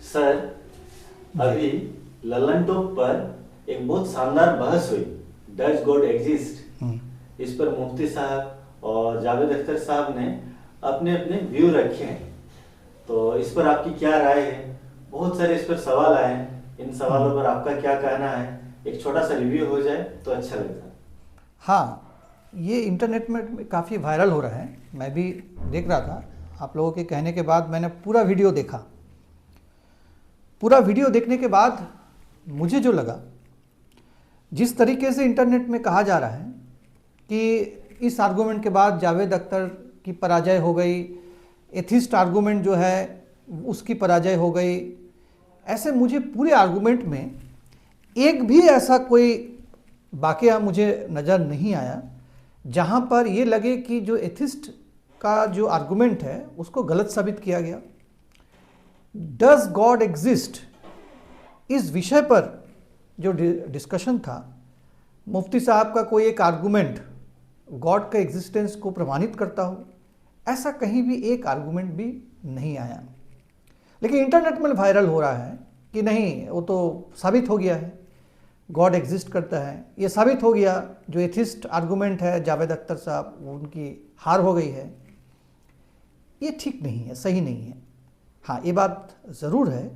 Sir, अभी Lallan top पर एक बहुत शानदार बहस हुई, डज गॉड एग्जिस्ट। इस पर मुफ्ती साहब और जावेद अख्तर साहब ने अपने अपने व्यू रखे हैं। तो इस पर आपकी क्या राय है? बहुत सारे इस पर सवाल आए हैं, इन सवालों पर आपका क्या कहना है? एक छोटा सा रिव्यू हो जाए तो अच्छा लगता। हाँ, ये इंटरनेट में काफ़ी वायरल हो रहा है। मैं भी देख रहा था, आप लोगों के कहने के बाद मैंने पूरा वीडियो देखा। पूरा वीडियो देखने के बाद मुझे जो लगा, जिस तरीके से इंटरनेट में कहा जा रहा है कि इस आर्गूमेंट के बाद जावेद अख्तर की पराजय हो गई, एथिस्ट आर्गूमेंट जो है उसकी पराजय हो गई, ऐसे मुझे पूरे आर्गूमेंट में एक भी ऐसा कोई वाकया मुझे नज़र नहीं आया जहां पर ये लगे कि जो एथिस्ट का जो आर्गूमेंट है उसको गलत साबित किया गया। डज गॉड एग्जिस्ट, इस विषय पर जो डिस्कशन था, मुफ्ती साहब का कोई एक आर्गूमेंट गॉड का एग्जिस्टेंस को प्रमाणित करता हो, ऐसा कहीं भी एक आर्गूमेंट भी नहीं आया। लेकिन इंटरनेट में वायरल हो रहा है कि नहीं, वो तो साबित हो गया है, गॉड एग्जिस्ट करता है, ये साबित हो गया, जो एथिस्ट आर्गूमेंट है जावेद अख्तर साहब, उनकी हार हो गई है। ये ठीक नहीं है, सही नहीं है। हाँ, ये बात ज़रूर है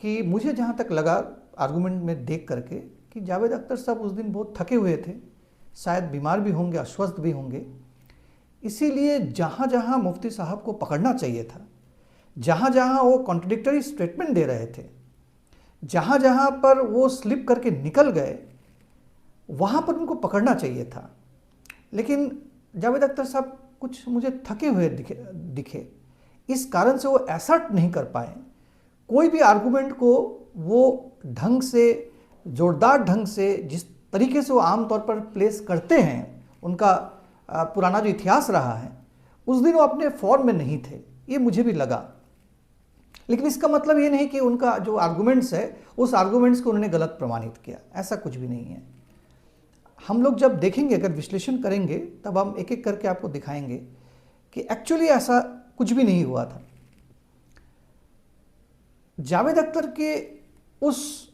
कि मुझे जहाँ तक लगा आर्गूमेंट में देख करके कि जावेद अख्तर साहब उस दिन बहुत थके हुए थे, शायद बीमार भी होंगे, अस्वस्थ भी होंगे। इसीलिए जहाँ जहाँ मुफ्ती साहब को पकड़ना चाहिए था, जहाँ जहाँ वो कॉन्ट्रडिक्टरी स्टेटमेंट दे रहे थे, जहाँ जहाँ पर वो स्लिप करके निकल गए, वहाँ पर उनको पकड़ना चाहिए था। लेकिन जावेद अख्तर साहब कुछ मुझे थके हुए दिखे। इस कारण से वो असर्ट नहीं कर पाए, कोई भी आर्गूमेंट को वो ढंग से, जोरदार ढंग से, जिस तरीके से वो आमतौर पर प्लेस करते हैं, उनका पुराना जो इतिहास रहा है, उस दिन वो अपने फॉर्म में नहीं थे, ये मुझे भी लगा। लेकिन इसका मतलब ये नहीं कि उनका जो आर्गूमेंट्स है, उस आर्गूमेंट्स को उन्होंने गलत प्रमाणित किया, ऐसा कुछ भी नहीं है। हम लोग जब देखेंगे, अगर विश्लेषण करेंगे, तब हम एक एक करके आपको दिखाएंगे कि एक्चुअली ऐसा कुछ भी नहीं हुआ था। जावेद अख्तर के उस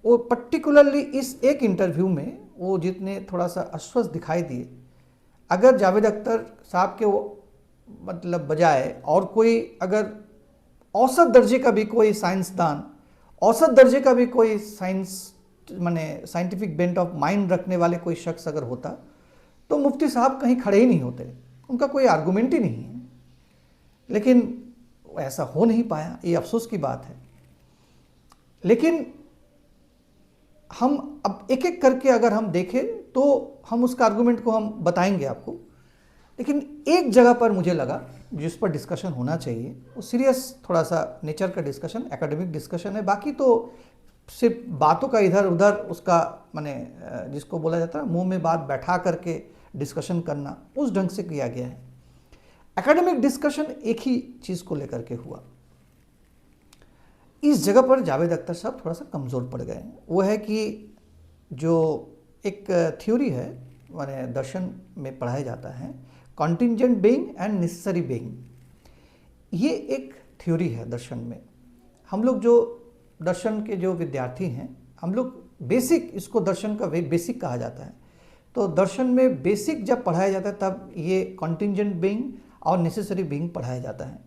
वो पर्टिकुलरली इस एक इंटरव्यू में वो जितने थोड़ा सा अस्वस्थ दिखाई दिए, अगर जावेद अख्तर साहब के वो बजाय और कोई अगर औसत दर्जे का भी कोई साइंसदान, औसत दर्जे का भी कोई साइंटिफिक बेंट ऑफ माइंड रखने वाले कोई शख्स अगर होता, तो मुफ्ती साहब कहीं खड़े ही नहीं होते, उनका कोई आर्गूमेंट ही नहीं है। लेकिन ऐसा हो नहीं पाया, ये अफसोस की बात है। लेकिन हम अब एक एक करके अगर हम देखें तो हम उसका आर्गूमेंट को हम बताएंगे आपको। लेकिन एक जगह पर मुझे लगा जिस पर डिस्कशन होना चाहिए, वो सीरियस थोड़ा सा नेचर का डिस्कशन, एकेडमिक डिस्कशन है। बाकी तो सिर्फ बातों का इधर उधर उसका जिसको बोला जाता है मुंह में बात बैठा करके डिस्कशन करना, उस ढंग से किया गया है। एकेडमिक डिस्कशन एक ही चीज़ को लेकर के हुआ। इस जगह पर जावेद अख्तर साहब थोड़ा सा कमज़ोर पड़ गए। वो है कि जो एक थ्योरी है, दर्शन में पढ़ाया जाता है, contingent being and necessary being, ये एक थ्योरी है दर्शन में। हम लोग जो दर्शन के जो विद्यार्थी हैं, हम लोग बेसिक, इसको दर्शन का बेसिक कहा जाता है। तो दर्शन में बेसिक जब पढ़ाया जाता है तब ये कॉन्टिंजेंट बीइंग और नेसेसरी बीइंग पढ़ाया जाता है।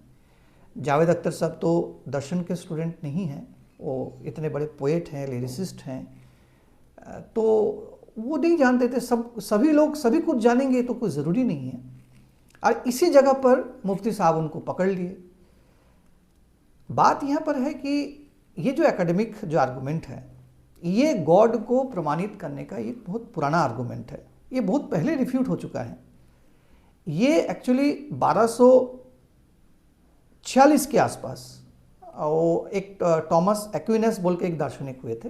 जावेद अख्तर साहब तो दर्शन के स्टूडेंट नहीं हैं, वो इतने बड़े पोएट हैं, लिरिसिस्ट हैं, तो वो नहीं जानते थे। सभी लोग सभी कुछ जानेंगे तो कुछ ज़रूरी नहीं है। और इसी जगह पर मुफ्ती साहब उनको पकड़ लिए। बात यहाँ पर है कि ये जो एकेडमिक जो आर्गूमेंट है, ये गॉड को प्रमाणित करने का एक बहुत पुराना आर्गूमेंट है। ये बहुत पहले रिफ्यूट हो चुका है। ये एक्चुअली 1246 के आसपास वो एक टॉमस एक्विनस बोल के एक दार्शनिक हुए थे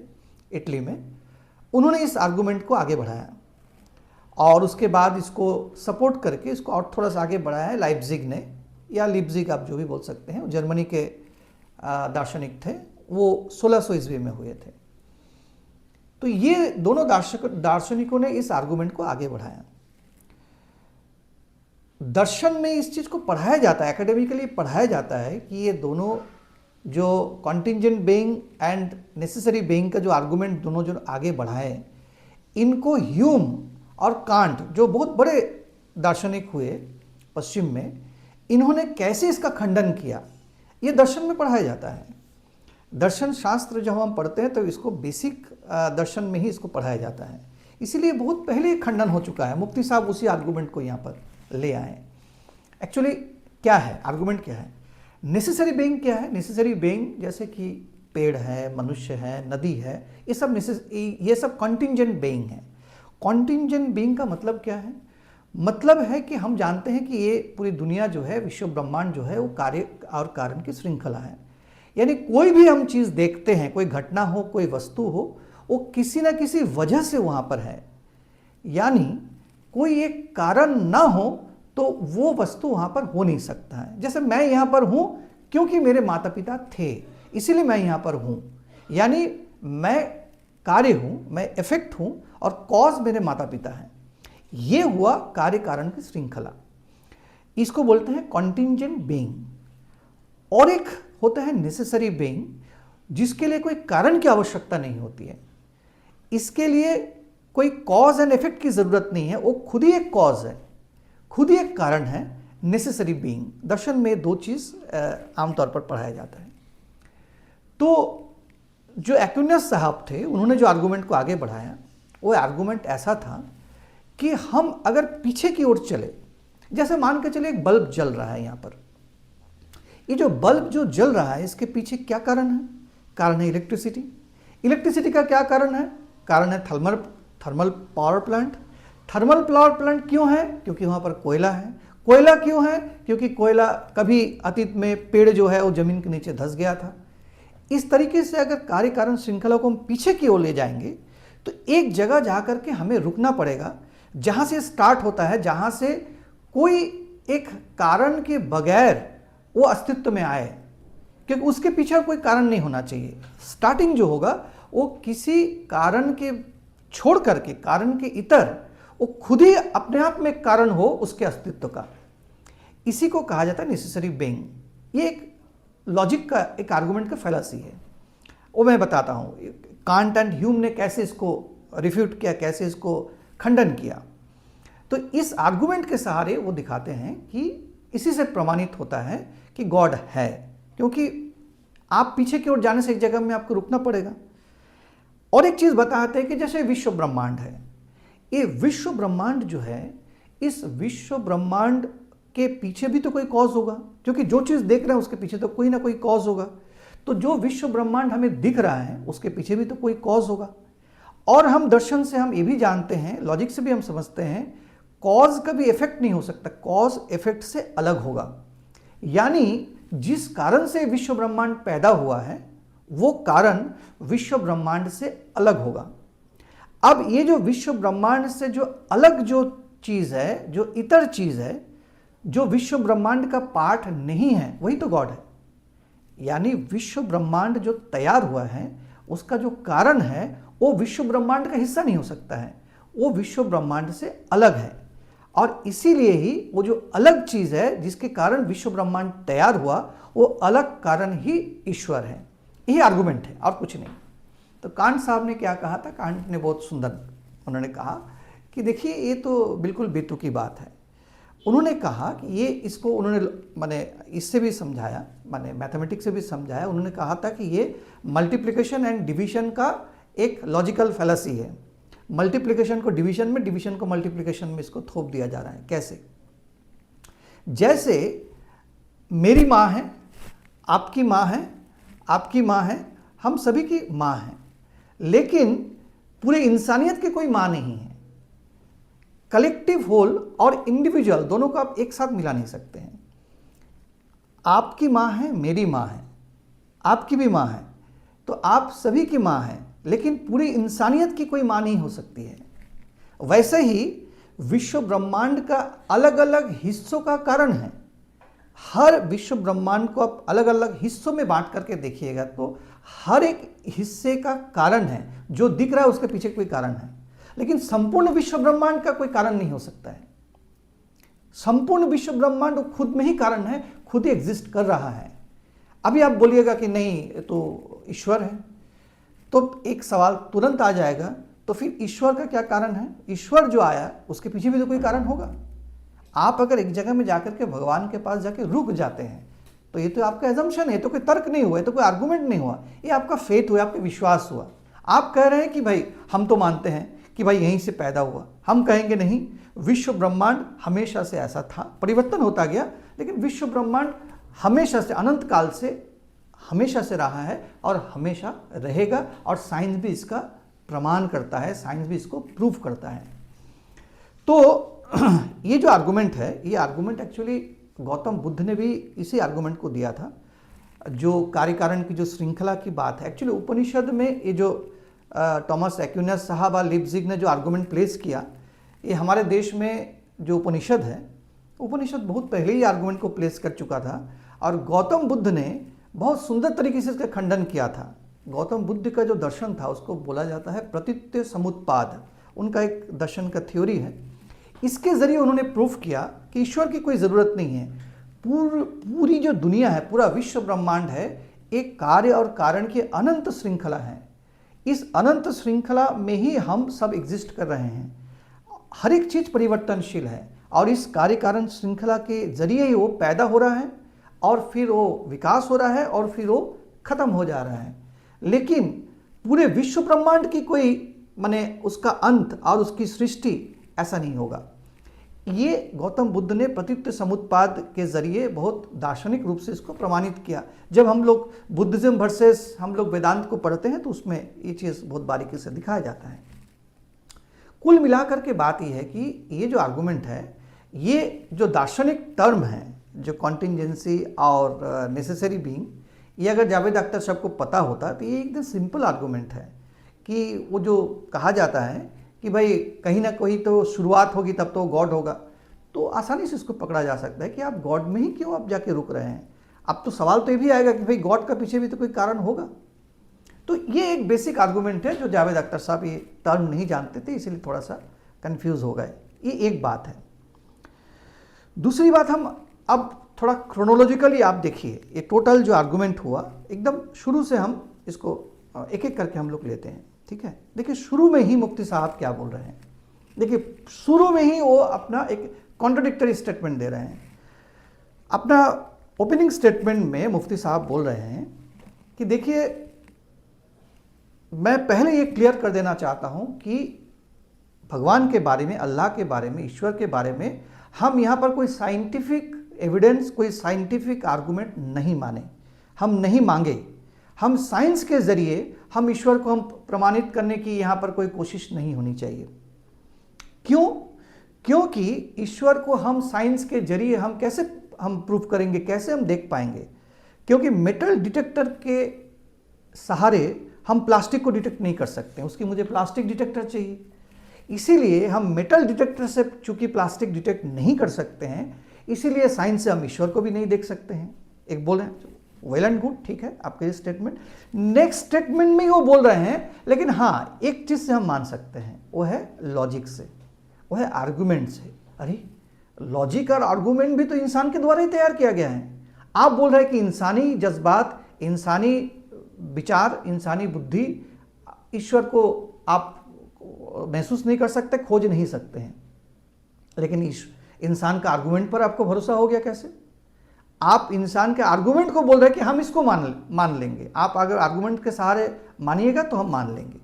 इटली में, उन्होंने इस आर्गूमेंट को आगे बढ़ाया और उसके बाद इसको सपोर्ट करके इसको और थोड़ा सा आगे बढ़ाया है लाइप्जिग ने, या लिप्जिग आप जो भी बोल सकते हैं। जर्मनी के दार्शनिक थे, वो 1600 ईस्वी में हुए थे। तो ये दोनों दार्शनिकों ने इस आर्गूमेंट को आगे बढ़ाया। दर्शन में इस चीज़ को पढ़ाया जाता है, एकेडमिकली पढ़ाया जाता है कि ये दोनों जो contingent being and necessary being का जो आर्गुमेंट दोनों जो आगे बढ़ाए, इनको ह्यूम और कांट जो बहुत बड़े दार्शनिक हुए पश्चिम में, इन्होंने कैसे इसका खंडन किया, ये दर्शन में पढ़ाया जाता है। दर्शन शास्त्र जब हम पढ़ते हैं तो इसको बेसिक दर्शन में ही इसको पढ़ाया जाता है, इसीलिए बहुत पहले खंडन हो चुका है। मुफ्ती साहब उसी आर्गुमेंट को यहाँ पर ले आए। एक्चुअली क्या है आर्गुमेंट, क्या है नेसेसरी बीइंग, क्या है नेसेसरी बीइंग? जैसे कि पेड़ है, मनुष्य है, नदी है, ये सब कॉन्टिंजेंट बीइंग है। कॉन्टिंजेंट बीइंग का मतलब क्या है? मतलब है कि हम जानते हैं कि ये पूरी दुनिया जो है, विश्व ब्रह्मांड जो है, वो कार्य और कारण की श्रृंखला है। यानी कोई भी हम चीज़ देखते हैं, कोई घटना हो, कोई वस्तु हो, वो किसी ना किसी वजह से वहाँ पर है। यानी कोई एक कारण ना हो तो वो वस्तु वहाँ पर हो नहीं सकता है। जैसे मैं यहाँ पर हूँ क्योंकि मेरे माता पिता थे, इसीलिए मैं यहाँ पर हूँ। यानी मैं कार्य हूँ, मैं इफेक्ट हूँ और कॉज मेरे माता पिता हैं। ये हुआ कार्य कारण की श्रृंखला, इसको बोलते हैं कॉन्टिंजेंट बीइंग। और एक होता है नेसेसरी बीइंग, जिसके लिए कोई कारण की आवश्यकता नहीं होती है, इसके लिए कोई कॉज एंड इफेक्ट की जरूरत नहीं है, वो खुद ही एक कॉज है, खुद ही एक कारण है, नेसेसरी बीइंग। दर्शन में दो चीज आमतौर पर पढ़ाया जाता है। तो जो एक्विनास साहब थे, उन्होंने जो आर्गुमेंट को आगे बढ़ाया, वो आर्गुमेंट ऐसा था कि हम अगर पीछे की ओर चले, जैसे मान के चले एक बल्ब जल रहा है यहाँ पर, ये जो बल्ब जो जल रहा है इसके पीछे क्या कारण है? कारण है इलेक्ट्रिसिटी। इलेक्ट्रिसिटी का क्या कारण है? कारण है thermal power plant. Thermal power plant क्यों है? क्योंकि वहाँ पर कोयला है। कोयला क्यों है? क्योंकि कोयला कभी अतीत में पेड़ जो है वो जमीन के नीचे धंस गया था। इस तरीके से अगर कार्य कारण श्रृंखला को हम पीछे की ओर ले जाएंगे तो एक जगह जाकर के हमें रुकना पड़ेगा, जहाँ से स्टार्ट होता है, जहाँ से कोई एक कारण के बगैर वो अस्तित्व में आए, क्योंकि उसके पीछे कोई कारण नहीं होना चाहिए। स्टार्टिंग जो होगा वो किसी कारण के छोड़ करके, कारण के इतर, वो खुद ही अपने आप में कारण हो उसके अस्तित्व का, इसी को कहा जाता है नेसेसरी बीइंग। ये एक लॉजिक का, एक आर्गुमेंट का फैलासी है, वो मैं बताता हूँ। कांट एंड ह्यूम ने कैसे इसको रिफ्यूट किया, कैसे इसको खंडन किया। तो इस आर्गुमेंट के सहारे वो दिखाते हैं कि इसी से प्रमाणित होता है कि गॉड है, क्योंकि आप पीछे की ओर जाने से एक जगह में आपको रुकना पड़ेगा। और एक चीज बताते हैं कि जैसे विश्व ब्रह्मांड है, ये विश्व ब्रह्मांड जो है, इस विश्व ब्रह्मांड के पीछे भी तो कोई कॉज होगा, क्योंकि जो चीज देख रहे हैं उसके पीछे तो कोई ना कोई कॉज होगा। तो जो विश्व ब्रह्मांड हमें दिख रहा है उसके पीछे भी तो कोई कॉज होगा। और हम दर्शन से हम ये भी जानते हैं, लॉजिक से भी हम समझते हैं, कॉज कभी इफेक्ट नहीं हो सकता, कॉज इफेक्ट से अलग होगा। यानी जिस कारण से विश्व ब्रह्मांड पैदा हुआ है वो कारण विश्व ब्रह्मांड से अलग होगा। अब ये जो विश्व ब्रह्मांड से जो अलग जो चीज है, जो इतर चीज है, जो विश्व ब्रह्मांड का पार्ट नहीं है, वही तो गॉड है। यानी विश्व ब्रह्मांड जो तैयार हुआ है उसका जो कारण है वो विश्व ब्रह्मांड का हिस्सा नहीं हो सकता है, वो विश्व ब्रह्मांड से अलग है। और इसीलिए ही वो जो अलग चीज है जिसके कारण विश्व ब्रह्मांड तैयार हुआ, वो अलग कारण ही ईश्वर है। यही आर्गुमेंट है और कुछ नहीं। तो कांट साहब ने क्या कहा था? कांट ने बहुत सुंदर उन्होंने कहा कि देखिए ये तो बिल्कुल बेतुकी बात है। उन्होंने कहा कि ये, इसको उन्होंने माने इससे भी समझाया, माने मैथमेटिक्स से भी समझाया। उन्होंने कहा था कि ये मल्टीप्लिकेशन एंड डिवीजन का एक लॉजिकल फैलासी है। मल्टीप्लिकेशन को डिवीजन में, डिवीजन को मल्टीप्लिकेशन में इसको थोप दिया जा रहा है। कैसे? जैसे मेरी माँ है, आपकी माँ है, आपकी माँ है, हम सभी की माँ है, लेकिन पूरे इंसानियत की कोई माँ नहीं है। कलेक्टिव होल और इंडिविजुअल दोनों को आप एक साथ मिला नहीं सकते हैं। आपकी माँ है, मेरी माँ है, आपकी भी माँ है, तो आप सभी की माँ है, लेकिन पूरी इंसानियत की कोई माँ नहीं हो सकती है। वैसे ही विश्व ब्रह्मांड का अलग अलग हिस्सों का कारण है। हर विश्व ब्रह्मांड को आप अलग अलग हिस्सों में बांट करके देखिएगा तो हर एक हिस्से का कारण है। जो दिख रहा है उसके पीछे कोई कारण है, लेकिन संपूर्ण विश्व ब्रह्मांड का कोई कारण नहीं हो सकता है। संपूर्ण विश्व ब्रह्मांड खुद में ही कारण है, खुद ही एग्जिस्ट कर रहा है। अभी आप बोलिएगा कि नहीं ये तो ईश्वर है, तो एक सवाल तुरंत आ जाएगा, तो फिर ईश्वर का क्या कारण है? ईश्वर जो आया उसके पीछे भी तो कोई कारण होगा। आप अगर एक जगह में जाकर के भगवान के पास जाके रुक जाते हैं तो ये तो आपका एजम्पशन है, तो कोई तर्क नहीं हुआ, ये तो कोई आर्गुमेंट नहीं हुआ, ये आपका फेथ हुआ, आपका विश्वास हुआ। आप कह रहे हैं कि भाई हम तो मानते हैं कि भाई यहीं से पैदा हुआ, हम कहेंगे नहीं, विश्व ब्रह्मांड हमेशा से ऐसा था, परिवर्तन होता गया, लेकिन विश्व ब्रह्मांड हमेशा से, अनंत काल से हमेशा से रहा है और हमेशा रहेगा, और साइंस भी इसका प्रमाण करता है, साइंस भी इसको प्रूव करता है। तो ये जो आर्गुमेंट है, ये आर्गुमेंट एक्चुअली गौतम बुद्ध ने भी इसी आर्गुमेंट को दिया था, जो कार्य कारण की जो श्रृंखला की बात है। एक्चुअली उपनिषद में ये जो थॉमस एक्विनस साहब और लिप्जिग ने जो आर्गुमेंट प्लेस किया, ये हमारे देश में जो उपनिषद है, उपनिषद बहुत पहले ही आर्गुमेंट को प्लेस कर चुका था, और गौतम बुद्ध ने बहुत सुंदर तरीके से इसका खंडन किया था। गौतम बुद्ध का जो दर्शन था उसको बोला जाता है प्रतीत्य समुत्पाद, उनका एक दर्शन का थ्योरी है। इसके जरिए उन्होंने प्रूफ किया कि ईश्वर की कोई ज़रूरत नहीं है। पूरी जो दुनिया है, पूरा विश्व ब्रह्मांड है, एक कार्य और कारण की अनंत श्रृंखला है। इस अनंत श्रृंखला में ही हम सब एग्जिस्ट कर रहे हैं। हर एक चीज़ परिवर्तनशील है, और इस कार्य कारण श्रृंखला के जरिए ही वो पैदा हो रहा है, और फिर वो विकास हो रहा है, और फिर वो खत्म हो जा रहा है। लेकिन पूरे विश्व ब्रह्मांड की कोई माने उसका अंत और उसकी सृष्टि ऐसा नहीं होगा। ये गौतम बुद्ध ने प्रतीत्य समुत्पाद के जरिए बहुत दार्शनिक रूप से इसको प्रमाणित किया। जब हम लोग बुद्धिज्म वर्सेस हम लोग वेदांत को पढ़ते हैं तो उसमें ये चीज़ बहुत बारीकी से दिखाया जाता है। कुल मिलाकर के बात यह है कि ये जो आर्गुमेंट है, ये जो दार्शनिक टर्म है, जो कॉन्टिंजेंसी और नेसेसरी बीइंग, ये अगर जावेद अख्तर साहब को पता होता तो ये एकदम सिंपल आर्गुमेंट है कि वो जो कहा जाता है कि भाई कहीं ना कहीं तो शुरुआत होगी तब तो गॉड होगा, तो आसानी से इसको पकड़ा जा सकता है कि आप गॉड में ही क्यों आप जाके रुक रहे हैं। अब तो सवाल तो ये भी आएगा कि भाई गॉड का पीछे भी तो कोई कारण होगा। तो ये एक बेसिक आर्गुमेंट है जो जावेद अख्तर साहब ये टर्म नहीं जानते थे, इसीलिए थोड़ा सा कंफ्यूज हो गए। ये एक बात है। दूसरी बात, हम अब थोड़ा क्रोनोलॉजिकली आप देखिए, ये टोटल जो आर्गुमेंट हुआ एकदम शुरू से हम इसको एक एक करके हम लोग लेते हैं, ठीक है। देखिए शुरू में ही मुफ्ती साहब क्या बोल रहे हैं। देखिए शुरू में ही वो अपना एक कॉन्ट्राडिक्टरी स्टेटमेंट दे रहे हैं। अपना ओपनिंग स्टेटमेंट में मुफ्ती साहब बोल रहे हैं कि देखिए, मैं पहले ये क्लियर कर देना चाहता हूं कि भगवान के बारे में, अल्लाह के बारे में, ईश्वर के बारे में हम यहाँ पर कोई साइंटिफिक एविडेंस, कोई साइंटिफिक आर्गुमेंट नहीं माने, हम नहीं मांगे। हम साइंस के जरिए हम ईश्वर को हम प्रमाणित करने की यहाँ पर कोई कोशिश नहीं होनी चाहिए। क्यों? क्योंकि ईश्वर को हम साइंस के जरिए हम कैसे हम प्रूफ करेंगे, कैसे हम देख पाएंगे? क्योंकि मेटल डिटेक्टर के सहारे हम प्लास्टिक को डिटेक्ट नहीं कर सकते, उसकी मुझे प्लास्टिक डिटेक्टर चाहिए। इसीलिए हम मेटल डिटेक्टर से चूंकि प्लास्टिक डिटेक्ट नहीं कर सकते हैं, इसीलिए साइंस से हम ईश्वर को भी नहीं देख सकते हैं। एक बोल रहे हैं, वेल एंड गुड, ठीक है आपका ये स्टेटमेंट। नेक्स्ट स्टेटमेंट में वो बोल रहे हैं, लेकिन हाँ एक चीज से हम मान सकते हैं, वो है लॉजिक से, वो है आर्गुमेंट से। अरे लॉजिक और आर्गुमेंट भी तो इंसान के द्वारा ही तैयार किया गया है। आप बोल रहे हैं कि इंसानी जज्बात, इंसानी विचार, इंसानी बुद्धि, ईश्वर को आप महसूस नहीं कर सकते, खोज नहीं सकते हैं, लेकिन इंसान का आर्गुमेंट पर आपको भरोसा हो गया कैसे? आप इंसान के आर्गुमेंट को बोल रहे हैं कि हम इसको मान लेंगे। आप अगर आर्गुमेंट के सहारे मानिएगा तो हम मान लेंगे,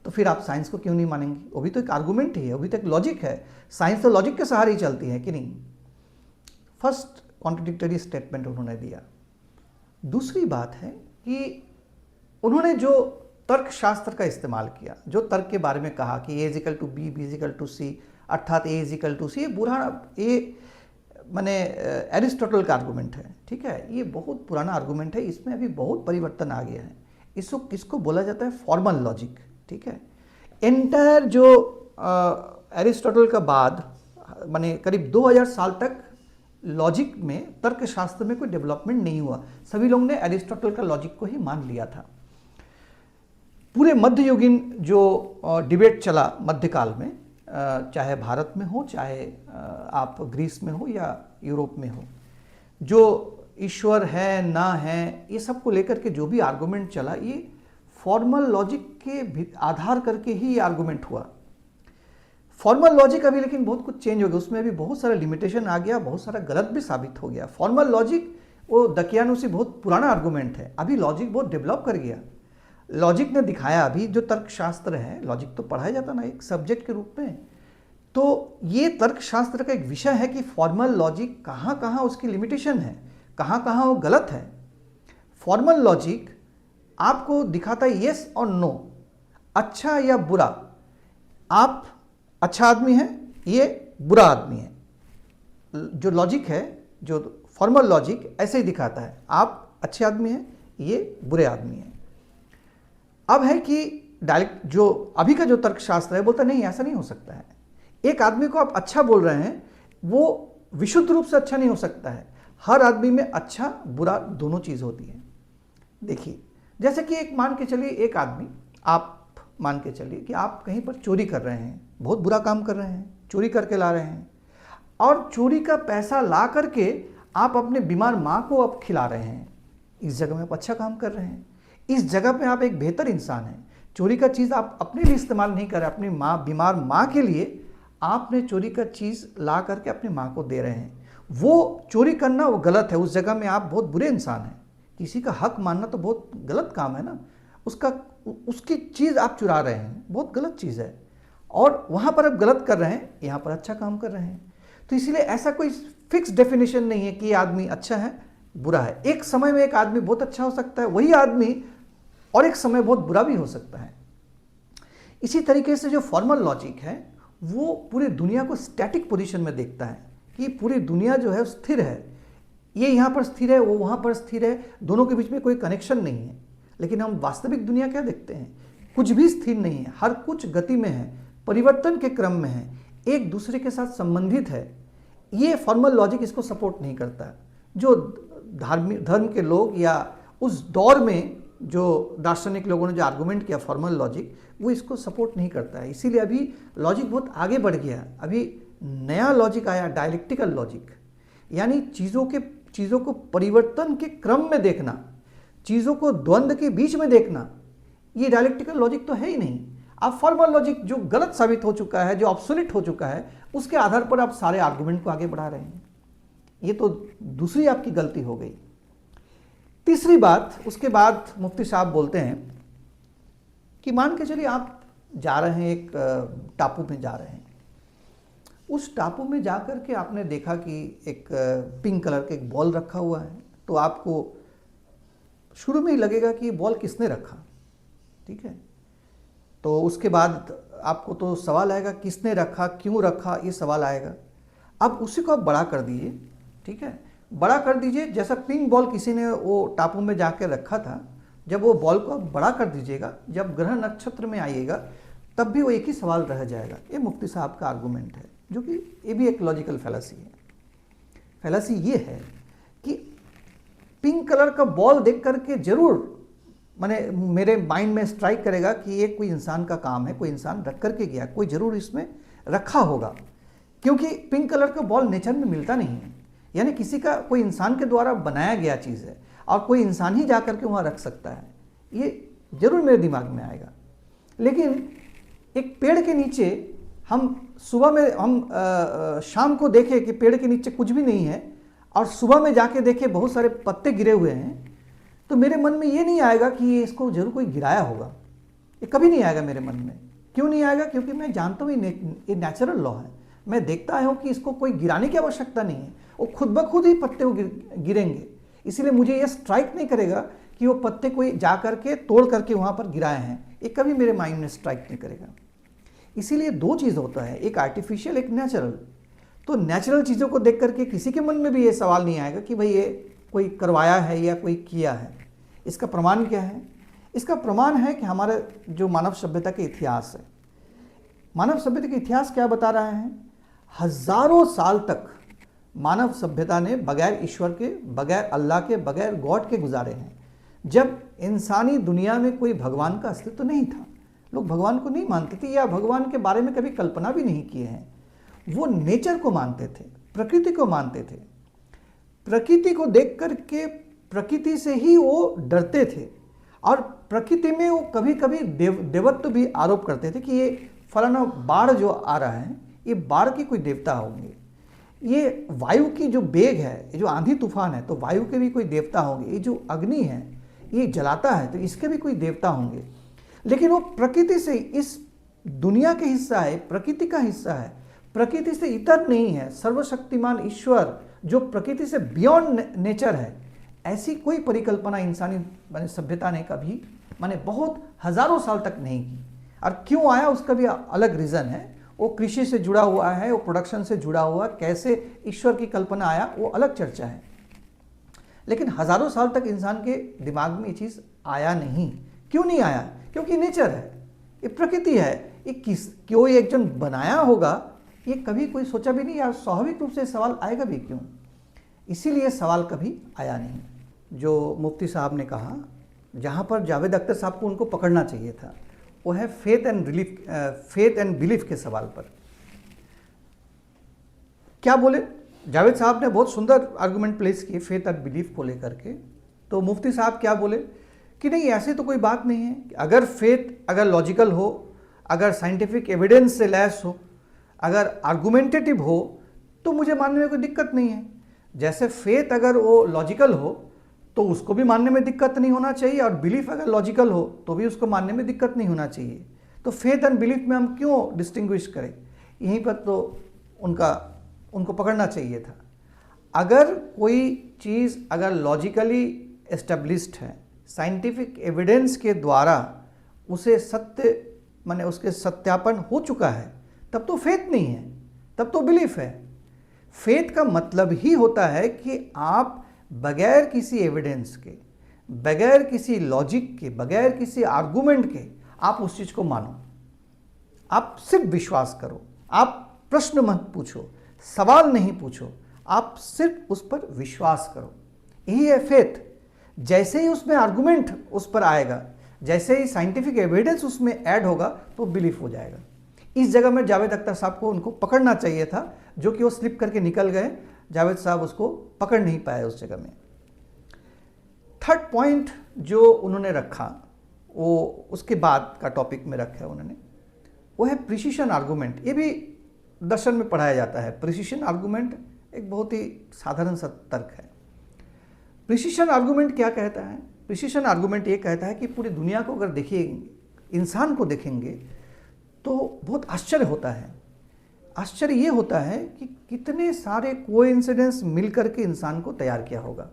तो फिर आप साइंस को क्यों नहीं मानेंगे? वो भी तो एक आर्गुमेंट ही है, वो भी तो एक लॉजिक है। साइंस तो लॉजिक के सहारे ही चलती है कि नहीं? फर्स्ट कॉन्ट्रडिक्टरी स्टेटमेंट उन्होंने दिया। दूसरी बात है कि उन्होंने जो तर्कशास्त्र का इस्तेमाल किया, जो तर्क के बारे में कहा कि A = B, B = C, अर्थात A = C, ये माने एरिस्टोटल का आर्गुमेंट है, ठीक है। ये बहुत पुराना आर्गुमेंट है, इसमें अभी बहुत परिवर्तन आ गया है। इसको बोला जाता है फॉर्मल लॉजिक, ठीक है। एंटायर जो एरिस्टोटल का बाद माने करीब 2000 साल तक लॉजिक में, तर्कशास्त्र में कोई डेवलपमेंट नहीं हुआ। सभी लोग ने एरिस्टोटल का लॉजिक को ही मान लिया था। पूरे मध्ययुगीन जो डिबेट चला मध्यकाल में, चाहे भारत में हो, चाहे आप ग्रीस में हो या यूरोप में हो, जो ईश्वर है ना है, ये सब को लेकर के जो भी आर्गुमेंट चला, ये फॉर्मल लॉजिक के आधार करके ही ये आर्गुमेंट हुआ। फॉर्मल लॉजिक अभी लेकिन बहुत कुछ चेंज हो गया, उसमें अभी बहुत सारा लिमिटेशन आ गया, बहुत सारा गलत भी साबित हो गया। फॉर्मल लॉजिक वो दकियानुसी बहुत पुराना आर्गुमेंट है, अभी लॉजिक बहुत डेवलप कर गया। लॉजिक ने दिखाया, अभी जो तर्कशास्त्र है, लॉजिक तो पढ़ाया जाता ना एक सब्जेक्ट के रूप में, तो ये तर्कशास्त्र का एक विषय है कि फॉर्मल लॉजिक कहाँ कहाँ उसकी लिमिटेशन है, कहाँ कहाँ वो गलत है। फॉर्मल लॉजिक आपको दिखाता है येस और नो, अच्छा या बुरा। आप अच्छा आदमी है, ये बुरा आदमी है। जो लॉजिक है, जो फॉर्मल लॉजिक ऐसे ही दिखाता है, आप अच्छे आदमी हैं, ये बुरे आदमी हैं। अब है कि डायरेक्ट जो अभी का जो तर्कशास्त्र है बोलता नहीं, ऐसा नहीं हो सकता है। एक आदमी को आप अच्छा बोल रहे हैं, वो विशुद्ध रूप से अच्छा नहीं हो सकता है। हर आदमी में अच्छा बुरा दोनों चीज़ होती है। देखिए, जैसे कि एक मान के चलिए, एक आदमी, आप मान के चलिए कि आप कहीं पर चोरी कर रहे हैं, बहुत बुरा काम कर रहे हैं, चोरी करके ला रहे हैं, और चोरी का पैसा ला करके आप अपने बीमार माँ को आप खिला रहे हैं। इस जगह में आप अच्छा काम कर रहे हैं, इस जगह पे आप एक बेहतर इंसान हैं। चोरी का चीज़ आप अपने लिए इस्तेमाल नहीं कर रहे, अपनी माँ, बीमार माँ के लिए आपने चोरी का चीज़ ला करके अपनी माँ को दे रहे हैं। वो चोरी करना वो गलत है, उस जगह में आप बहुत बुरे इंसान हैं। किसी का हक मानना तो बहुत गलत काम है ना, उसकी चीज़ आप चुरा रहे हैं, बहुत गलत चीज़ है। और वहाँ पर आप गलत कर रहे हैं, यहाँ पर अच्छा काम कर रहे हैं। तो इसीलिए ऐसा कोई फिक्स डेफिनेशन नहीं है कि ये आदमी अच्छा है, बुरा है। एक समय में एक आदमी बहुत अच्छा हो सकता है, वही आदमी, और एक समय बहुत बुरा भी हो सकता है। इसी तरीके से जो फॉर्मल लॉजिक है, वो पूरी दुनिया को स्टैटिक पोजीशन में देखता है कि पूरी दुनिया जो है स्थिर है, ये यहाँ पर स्थिर है, वो वहाँ पर स्थिर है, दोनों के बीच में कोई कनेक्शन नहीं है। लेकिन हम वास्तविक दुनिया क्या देखते हैं? कुछ भी स्थिर नहीं है, हर कुछ गति में है, परिवर्तन के क्रम में है, एक दूसरे के साथ संबंधित है। ये फॉर्मल लॉजिक इसको सपोर्ट नहीं करता। जो धर्म के लोग या उस दौर में जो दार्शनिक लोगों ने जो आर्गुमेंट किया फॉर्मल लॉजिक, वो इसको सपोर्ट नहीं करता है। इसीलिए अभी लॉजिक बहुत आगे बढ़ गया। अभी नया लॉजिक आया, डायलेक्टिकल लॉजिक, यानी चीज़ों को परिवर्तन के क्रम में देखना, चीज़ों को द्वंद्व के बीच में देखना। ये डायलेक्टिकल लॉजिक तो है ही नहीं। आप फॉर्मल लॉजिक जो गलत साबित हो चुका है, जो ऑब्सोलीट हो चुका है, उसके आधार पर आप सारे आर्गुमेंट को आगे बढ़ा रहे हैं। ये तो दूसरी आपकी गलती हो गई। तीसरी बात, उसके बाद मुफ्ती साहब बोलते हैं कि मान के चलिए आप जा रहे हैं, एक टापू में जा रहे हैं। उस टापू में जाकर के आपने देखा कि एक पिंक कलर का एक बॉल रखा हुआ है, तो आपको शुरू में ही लगेगा कि ये बॉल किसने रखा, ठीक है। तो उसके बाद आपको तो सवाल आएगा किसने रखा, क्यों रखा, ये सवाल आएगा। अब उसी को आप बड़ा कर दीजिए, ठीक है, बड़ा कर दीजिए। जैसा पिंक बॉल किसी ने वो टापू में जाके रखा था, जब वो बॉल को आप बड़ा कर दीजिएगा, जब ग्रह नक्षत्र में आइएगा, तब भी वो एक ही सवाल रह जाएगा। ये मुफ्ती साहब का आर्गूमेंट है, जो कि ये भी एक लॉजिकल फैलासी है। फैलासी ये है कि पिंक कलर का बॉल देख करके जरूर मेरे माइंड में स्ट्राइक करेगा कि ये कोई इंसान का काम है, कोई इंसान रख करके गया, कोई जरूर इसमें रखा होगा, क्योंकि पिंक कलर का बॉल नेचर में मिलता नहीं है। यानी किसी का, कोई इंसान के द्वारा बनाया गया चीज़ है, और कोई इंसान ही जा करके वहाँ रख सकता है, ये जरूर मेरे दिमाग में आएगा। लेकिन एक पेड़ के नीचे हम सुबह में, हम शाम को देखें कि पेड़ के नीचे कुछ भी नहीं है, और सुबह में जाके देखें बहुत सारे पत्ते गिरे हुए हैं, तो मेरे मन में ये नहीं आएगा कि ये इसको जरूर कोई गिराया होगा। ये कभी नहीं आएगा मेरे मन में। क्यों नहीं आएगा? क्योंकि मैं जानता हूँ ये नेचुरल लॉ है। मैं देखता हूँ कि इसको कोई गिराने की आवश्यकता नहीं है, वो खुद ब खुद ही पत्ते गिरेंगे। इसीलिए मुझे ये स्ट्राइक नहीं करेगा कि वो पत्ते कोई जा करके तोड़ करके वहाँ पर गिराए हैं, ये कभी मेरे माइंड में स्ट्राइक नहीं करेगा। इसीलिए दो चीज़ होता है, एक आर्टिफिशियल, एक नेचुरल। तो नेचुरल चीज़ों को देख करके किसी के मन में भी ये सवाल नहीं आएगा कि भाई ये कोई करवाया है या कोई किया है। इसका प्रमाण क्या है? इसका प्रमाण है कि हमारा जो मानव सभ्यता के इतिहास है, मानव सभ्यता के इतिहास क्या बता रहा है? हजारों साल तक मानव सभ्यता ने बगैर ईश्वर के, बगैर अल्लाह के, बगैर गॉड के गुजारे हैं। जब इंसानी दुनिया में कोई भगवान का अस्तित्व नहीं था, लोग भगवान को नहीं मानते थे या भगवान के बारे में कभी कल्पना भी नहीं किए हैं। वो नेचर को मानते थे, प्रकृति को मानते थे। प्रकृति को देख करके प्रकृति से ही वो डरते थे और प्रकृति में वो कभी कभी देवत्व भी आरोप करते थे कि ये फलाना बाढ़ जो आ रहा है ये बाढ़ की कोई देवता होंगे, ये वायु की जो बेग है, ये जो आंधी तूफान है तो वायु के भी कोई देवता होंगे, ये जो अग्नि है ये जलाता है तो इसके भी कोई देवता होंगे। लेकिन वो प्रकृति से इस दुनिया के हिस्सा है, प्रकृति का हिस्सा है, प्रकृति से इतर नहीं है, सर्वशक्तिमान ईश्वर जो प्रकृति से बियॉन्ड नेचर है, ऐसी कोई परिकल्पना इंसानी माने सभ्यता ने कभी माने बहुत हजारों साल तक नहीं की। और क्यों आया उसका भी अलग रीज़न है, वो कृषि से जुड़ा हुआ है, वो प्रोडक्शन से जुड़ा हुआ, कैसे ईश्वर की कल्पना आया वो अलग चर्चा है। लेकिन हजारों साल तक इंसान के दिमाग में ये चीज़ आया नहीं। क्यों नहीं आया? क्योंकि नेचर है, ये प्रकृति है, ये कोई एक जन बनाया होगा ये कभी कोई सोचा भी नहीं, यार स्वाभाविक रूप से सवाल आएगा भी क्यों, इसीलिए सवाल कभी आया नहीं। जो मुफ्ती साहब ने कहा, जहाँ पर जावेद अख्तर साहब को उनको पकड़ना चाहिए था, वो है फेथ एंड बिलीफ के सवाल पर। क्या बोले जावेद साहब ने? बहुत सुंदर आर्गुमेंट प्लेस किए फेथ एंड बिलीफ को लेकर के। तो मुफ्ती साहब क्या बोले कि नहीं, ऐसे तो कोई बात नहीं है, अगर फेथ अगर लॉजिकल हो, अगर साइंटिफिक एविडेंस से लैस हो, अगर आर्गुमेंटेटिव हो तो मुझे मानने में कोई दिक्कत नहीं है। जैसे फेथ अगर वो लॉजिकल हो तो उसको भी मानने में दिक्कत नहीं होना चाहिए, और बिलीफ अगर लॉजिकल हो तो भी उसको मानने में दिक्कत नहीं होना चाहिए। तो फेथ एंड बिलीफ में हम क्यों डिस्टिंग्विश करें? यहीं पर तो उनको पकड़ना चाहिए था। अगर कोई चीज़ अगर लॉजिकली एस्टेब्लिश्ड है, साइंटिफिक एविडेंस के द्वारा उसे सत्य माने उसके सत्यापन हो चुका है, तब तो फेथ नहीं है, तब तो बिलीफ है। फेथ का मतलब ही होता है कि आप बगैर किसी एविडेंस के, बगैर किसी लॉजिक के, बगैर किसी आर्गुमेंट के आप उस चीज़ को मानो, आप सिर्फ विश्वास करो, आप प्रश्न मत पूछो, सवाल नहीं पूछो, आप सिर्फ उस पर विश्वास करो, यही है फेथ। जैसे ही उसमें आर्गुमेंट उस पर आएगा, जैसे ही साइंटिफिक एविडेंस उसमें ऐड होगा तो बिलीफ हो जाएगा। इस जगह में जावेद अख्तर साहब को उनको पकड़ना चाहिए था, जो कि वो स्लिप करके निकल गए। जावेद साहब उसको पकड़ नहीं पाए उस जगह में। थर्ड पॉइंट जो उन्होंने रखा, वो उसके बाद का टॉपिक में रखा है उन्होंने, वो है प्रिसिशन आर्गुमेंट। ये भी दर्शन में पढ़ाया जाता है। प्रिसिशन आर्गुमेंट एक बहुत ही साधारण सा तर्क है। प्रिसिशन आर्गुमेंट क्या कहता है? प्रिसिशन आर्गुमेंट ये कहता है कि पूरी दुनिया को अगर देखिएंगे, इंसान को देखेंगे तो बहुत आश्चर्य होता है। आश्चर्य ये होता है कि कितने सारे कोइंसिडेंस मिलकर के इंसान को तैयार किया होगा।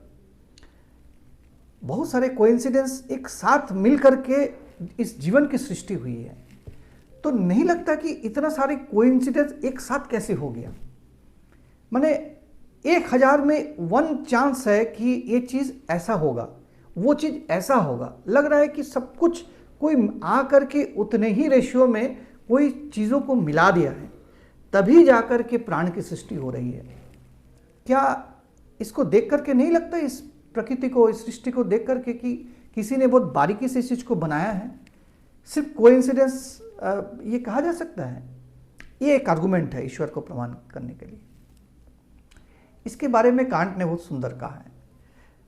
बहुत सारे कोइंसिडेंस एक साथ मिलकर के इस जीवन की सृष्टि हुई है। तो नहीं लगता कि इतना सारे कोइंसिडेंस एक साथ कैसे हो गया? माने 1000 में 1 चांस है कि ये चीज़ ऐसा होगा, वो चीज़ ऐसा होगा। लग रहा है कि सब कुछ कोई आ करके उतने ही रेशियो में कोई चीज़ों को मिला दिया है, तभी जाकर के प्राण की सृष्टि हो रही है। क्या इसको देख करके नहीं लगता, इस प्रकृति को, इस सृष्टि को देख करके, कि किसी ने बहुत बारीकी से इस चीज़ को बनाया है? सिर्फ कोइंसिडेंस ये कहा जा सकता है? ये एक आर्गुमेंट है ईश्वर को प्रमाण करने के लिए। इसके बारे में कांट ने बहुत सुंदर कहा है।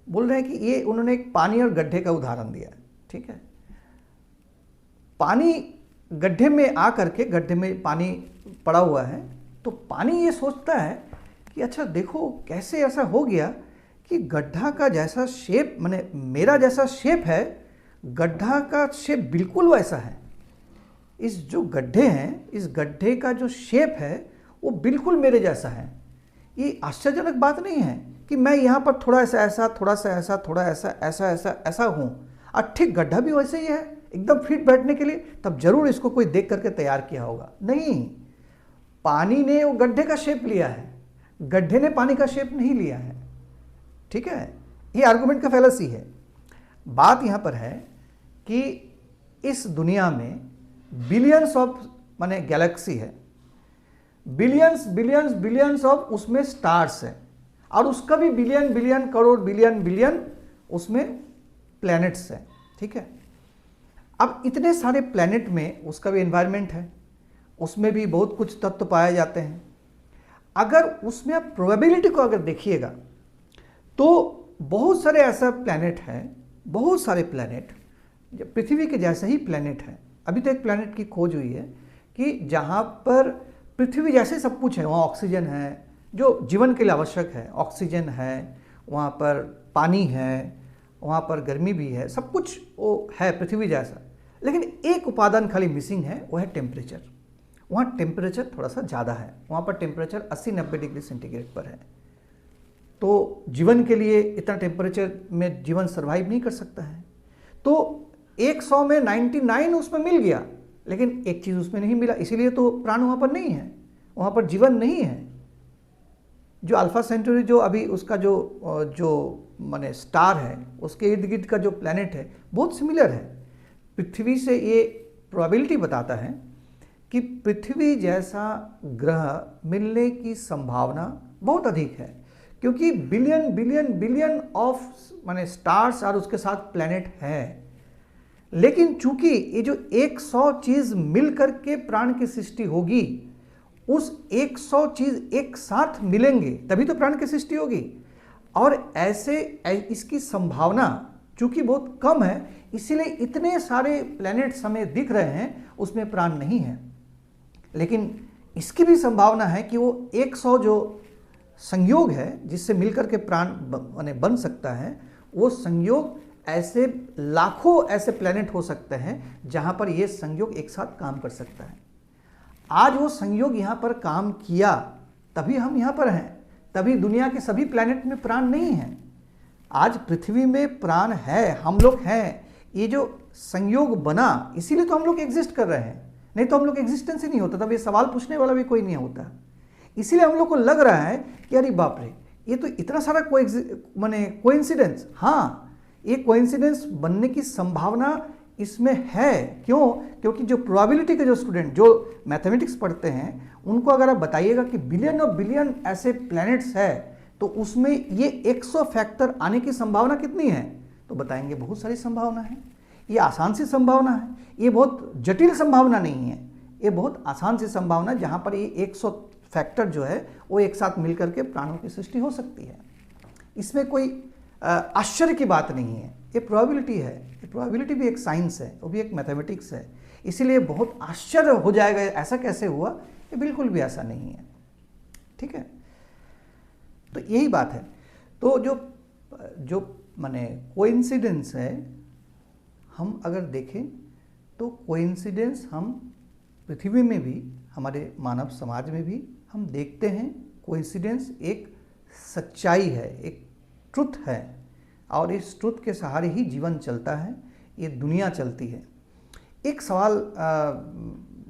बोल रहे हैं कि ये उन्होंने एक पानी और गड्ढे का उदाहरण दिया है। ठीक है, पानी गड्ढे में आ करके, गड्ढे में पानी पड़ा हुआ है, तो पानी ये सोचता है कि अच्छा देखो कैसे ऐसा हो गया कि गड्ढा का जैसा शेप, माने मेरा जैसा शेप है, गड्ढा का शेप बिल्कुल वैसा है। इस जो गड्ढे हैं, इस गड्ढे का जो शेप है वो बिल्कुल मेरे जैसा है। ये आश्चर्यजनक बात नहीं है कि मैं यहाँ पर थोड़ा सा ऐसा, थोड़ा सा ऐसा, थोड़ा ऐसा, ऐसा ऐसा ऐसा हूँ, और ठीक गड्ढा भी वैसे ही है, एकदम फिट बैठने के लिए। तब जरूर इसको कोई देख करके तैयार किया होगा। नहीं, पानी ने वो गड्ढे का शेप लिया है, गड्ढे ने पानी का शेप नहीं लिया है। ठीक है, ये आर्गुमेंट का फैलेसी है। बात यहाँ पर है कि इस दुनिया में बिलियंस ऑफ माने गैलेक्सी है, बिलियंस बिलियंस बिलियंस ऑफ उसमें स्टार्स है, और उसका भी billion billion crore billion billion उसमें प्लैनेट्स हैं। ठीक है, अब इतने सारे प्लैनेट में उसका भी एनवायरनमेंट है, उसमें भी बहुत कुछ तत्व पाए जाते हैं। अगर उसमें आप प्रोबेबिलिटी को अगर देखिएगा तो बहुत सारे ऐसा प्लैनेट है, बहुत सारे प्लैनेट पृथ्वी के जैसे ही प्लैनेट है। अभी तो एक प्लैनेट की खोज हुई है कि जहाँ पर पृथ्वी जैसे सब कुछ है, वहाँ ऑक्सीजन है जो जीवन के लिए आवश्यक है, ऑक्सीजन है, वहाँ पर पानी है, वहाँ पर गर्मी भी है, सब कुछ वो है पृथ्वी जैसा। लेकिन एक उपादान खाली मिसिंग है, वो है टेम्परेचर। वहाँ टेम्परेचर थोड़ा सा ज़्यादा है, वहाँ पर टेम्परेचर 80-90 डिग्री सेंटीग्रेड पर है। तो जीवन के लिए इतना टेम्परेचर में जीवन सर्वाइव नहीं कर सकता है। तो 100 में 99 उसमें मिल गया, लेकिन एक चीज़ उसमें नहीं मिला, इसीलिए तो प्राण वहाँ पर नहीं है, वहाँ पर जीवन नहीं है। जो अल्फा सेंटुरी जो अभी उसका जो माने स्टार है, उसके इर्द गिर्द का जो प्लैनेट है बहुत सिमिलर है पृथ्वी से। ये प्रोबेबिलिटी बताता है कि पृथ्वी जैसा ग्रह मिलने की संभावना बहुत अधिक है, क्योंकि बिलियन बिलियन बिलियन ऑफ माने स्टार्स और उसके साथ प्लैनेट है। लेकिन चूंकि ये जो 100 चीज मिल करके प्राण की सृष्टि होगी, उस 100 चीज एक साथ मिलेंगे तभी तो प्राण की सृष्टि होगी। और ऐसे इसकी संभावना चूंकि बहुत कम है, इसीलिए इतने सारे प्लैनेट्स हमें दिख रहे हैं, उसमें प्राण नहीं है। लेकिन इसकी भी संभावना है कि वो 100 जो संयोग है जिससे मिलकर के प्राण बन सकता है, वो संयोग ऐसे लाखों ऐसे प्लैनेट हो सकते हैं जहां पर ये संयोग एक साथ काम कर सकता है। आज वो संयोग यहां पर काम किया तभी हम यहां पर हैं, तभी दुनिया के सभी प्लैनेट में प्राण नहीं है। आज पृथ्वी में प्राण है, हम लोग हैं, ये जो संयोग बना इसीलिए तो हम लोग एग्जिस्ट कर रहे हैं, नहीं तो हम लोग एग्जिस्टेंस ही नहीं होता, तब ये सवाल पूछने वाला भी कोई नहीं होता। इसीलिए हम लोग को लग रहा है कि अरे बाप रे, ये तो इतना सारा कोइंसिडेंस। हाँ, ये कोइंसिडेंस बनने की संभावना इसमें है। क्यों? क्योंकि जो प्रोबेबिलिटी के जो स्टूडेंट जो मैथमेटिक्स पढ़ते हैं, उनको अगर आप बताइएगा कि बिलियन और बिलियन ऐसे प्लैनेट्स है तो उसमें ये 100 फैक्टर आने की संभावना कितनी है, तो बताएंगे बहुत सारी संभावना है। ये आसान सी संभावना है, ये बहुत जटिल संभावना नहीं है, ये बहुत आसान सी संभावना है जहाँ पर ये 100 फैक्टर जो है वो एक साथ मिलकर के प्राणों की सृष्टि हो सकती है। इसमें कोई आश्चर्य की बात नहीं है, ये प्रोबेबिलिटी है। ये प्रोबेबिलिटी भी एक साइंस है, वो भी एक मैथमेटिक्स है। इसीलिए बहुत आश्चर्य हो जाएगा ऐसा कैसे हुआ, ये बिल्कुल भी ऐसा नहीं है। ठीक है, तो यही बात है। तो जो माने कोइंसिडेंस है, हम अगर देखें तो कोइंसिडेंस हम पृथ्वी में भी, हमारे मानव समाज में भी हम देखते हैं। कोइंसिडेंस एक सच्चाई है, एक ट्रुथ है, और इस ट्रुथ के सहारे ही जीवन चलता है, ये दुनिया चलती है। एक सवाल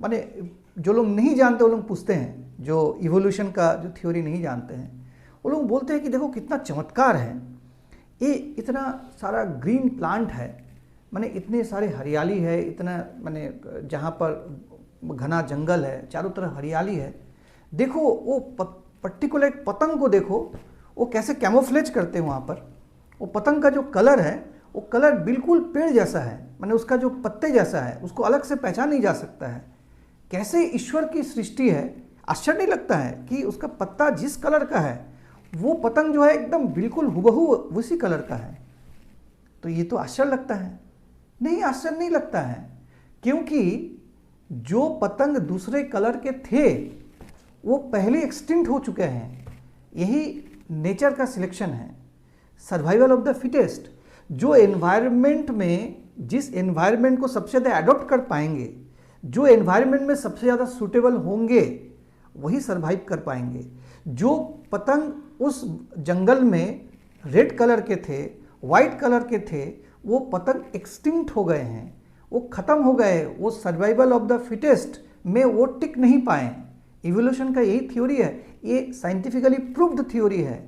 माने जो लोग नहीं जानते वो लोग पूछते हैं, जो इवोल्यूशन का जो थ्योरी नहीं जानते हैं, वो लोग बोलते हैं कि देखो कितना चमत्कार है, ये इतना सारा ग्रीन प्लांट है, माने इतने सारे हरियाली है, इतना माने जहाँ पर घना जंगल है, चारों तरफ हरियाली है। देखो वो पर्टिकुलर एक पतंग को देखो, वो कैसे कैमोफ्लेज करते हैं वहाँ पर। वो पतंग का जो कलर है, वो कलर बिल्कुल पेड़ जैसा है, माने उसका जो पत्ते जैसा है, उसको अलग से पहचान नहीं जा सकता है। कैसे ईश्वर की सृष्टि है, आश्चर्य नहीं लगता है कि उसका पत्ता जिस कलर का है, वो पतंग जो है एकदम बिल्कुल हुबहू उसी कलर का है। तो ये तो आश्चर्य लगता है? नहीं, आश्चर्य नहीं लगता है, क्योंकि जो पतंग दूसरे कलर के थे वो पहले एक्सटिंक्ट हो चुके हैं। यही नेचर का सिलेक्शन है, सर्वाइवल ऑफ द फिटेस्ट। जो एनवायरनमेंट में, जिस एनवायरनमेंट को सबसे ज़्यादा अडॉप्ट कर पाएंगे, जो एनवायरनमेंट में सबसे ज़्यादा सूटेबल होंगे, वही सर्वाइव कर पाएंगे। जो पतंग उस जंगल में रेड कलर के थे, वाइट कलर के थे, वो पतंग एक्सटिंक्ट हो गए हैं, वो ख़त्म हो गए, वो सर्वाइवल ऑफ द फिटेस्ट में वो टिक नहीं पाए। इवोल्यूशन का यही थ्योरी है, ये साइंटिफिकली प्रूव्ड थ्योरी है।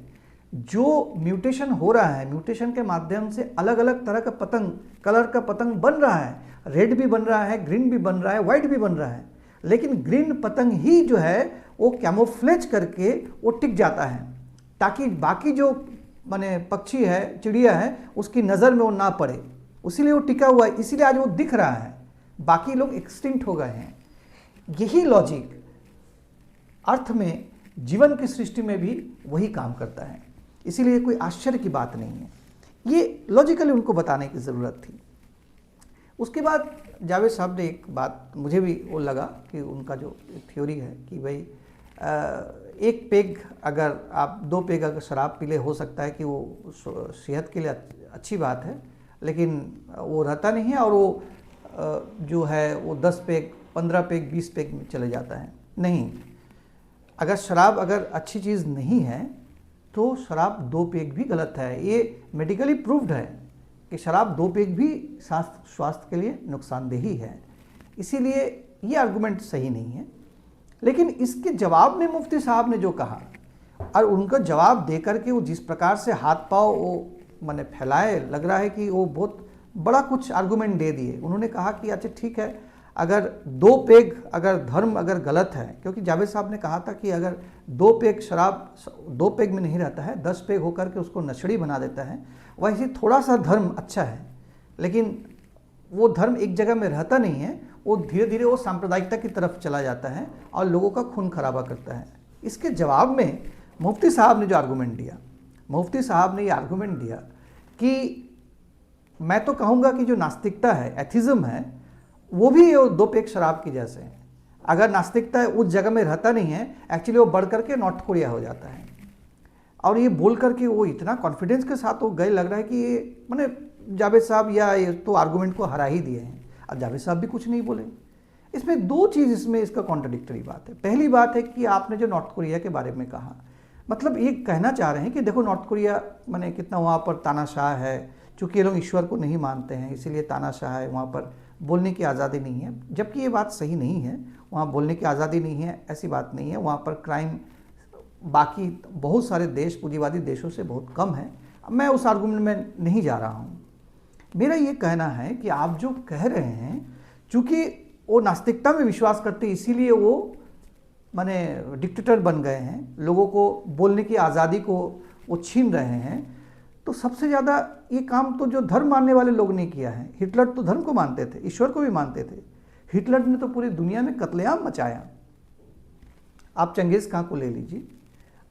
जो म्यूटेशन हो रहा है, म्यूटेशन के माध्यम से अलग अलग तरह का पतंग, कलर का पतंग बन रहा है, रेड भी बन रहा है, ग्रीन भी बन रहा है, वाइट भी बन रहा है। लेकिन ग्रीन पतंग ही जो है वो कैमोफ्लेज करके वो टिक जाता है, ताकि बाकी जो माने पक्षी है, चिड़िया है, उसकी नज़र में वो ना पड़े, इसीलिए वो टिका हुआ है, इसीलिए आज वो दिख रहा है। बाकी लोग एक्सटिंक्ट हो गए हैं। यही लॉजिक अर्थ में, जीवन की सृष्टि में भी वही काम करता है। इसीलिए कोई आश्चर्य की बात नहीं है। ये लॉजिकली उनको बताने की ज़रूरत थी। उसके बाद जावेद साहब ने एक बात मुझे भी वो लगा कि उनका जो थ्योरी है कि भाई एक पेग अगर आप 2 पेग अगर शराब पी ले, हो सकता है कि वो सेहत के लिए अच्छी बात है, लेकिन वो रहता नहीं है और वो जो है वो 10 पेग 15 पेग 20 पेग में चले जाता है। नहीं, अगर शराब अगर अच्छी चीज़ नहीं है तो शराब 2 पेग भी गलत है। ये मेडिकली प्रूव्ड है कि शराब 2 पेग भी स्वास्थ्य के लिए नुकसानदेह है। इसीलिए ये आर्गुमेंट सही नहीं है। लेकिन इसके जवाब में मुफ्ती साहब ने जो कहा और उनका जवाब दे करके वो जिस प्रकार से हाथ पांव वो मैंने फैलाए, लग रहा है कि वो बहुत बड़ा कुछ आर्गुमेंट दे दिए। उन्होंने कहा कि अच्छा ठीक है, अगर 2 पेग अगर धर्म अगर गलत है, क्योंकि जावेद साहब ने कहा था कि अगर 2 पेग शराब 2 पेग में नहीं रहता है, 10 पेग होकर के उसको नशड़ी बना देता है। वैसे थोड़ा सा धर्म अच्छा है, लेकिन वो धर्म एक जगह में रहता नहीं है, वो धीरे धीरे वो सांप्रदायिकता की तरफ चला जाता है और लोगों का खून खराबा करता है। इसके जवाब में मुफ्ती साहब ने जो आर्गूमेंट दिया, मुफ्ती साहब ने ये आर्गूमेंट दिया कि मैं तो कहूँगा कि जो नास्तिकता है, एथिज्म है, वो भी 2 पेग शराब की जैसे है। अगर नास्तिकता उस जगह में रहता नहीं है, एक्चुअली वो बढ़ करके नॉर्थ कोरिया हो जाता है। और ये बोल करके वो इतना कॉन्फिडेंस के साथ वो गए, लग रहा है कि ये मैंने जावेद साहब या ये तो आर्गूमेंट को हरा ही दिए हैं। अब जावेद साहब भी कुछ नहीं बोले। इसमें 2 चीज़ इसमें इसका कॉन्ट्रडिक्टरी बात है। पहली बात है कि आपने जो नॉर्थ कोरिया के बारे में कहा, मतलब ये कहना चाह रहे हैं कि देखो नॉर्थ कोरिया मैंने कितना वहाँ पर तानाशाह है, चूँकि ये लोग ईश्वर को नहीं मानते हैं इसीलिए तानाशाह है, वहाँ पर बोलने की आज़ादी नहीं है। जबकि ये बात सही नहीं है, वहाँ बोलने की आज़ादी नहीं है, ऐसी बात नहीं है। वहाँ पर क्राइम बाकी बहुत सारे देश, पूंजीवादी देशों से बहुत कम है। मैं उस आर्गुमेंट में नहीं जा रहा हूँ। मेरा ये कहना है कि आप जो कह रहे हैं, चूँकि वो नास्तिकता में विश्वास करते इसीलिए वो माने डिक्टेटर बन गए हैं, लोगों को बोलने की आज़ादी को वो छीन रहे हैं, तो सबसे ज़्यादा ये काम तो जो धर्म मानने वाले लोग ने किया है। हिटलर तो धर्म को मानते थे, ईश्वर को भी मानते थे। हिटलर ने तो पूरी दुनिया में कत्लेआम मचाया। आप चंगेज़ खां को ले लीजिए,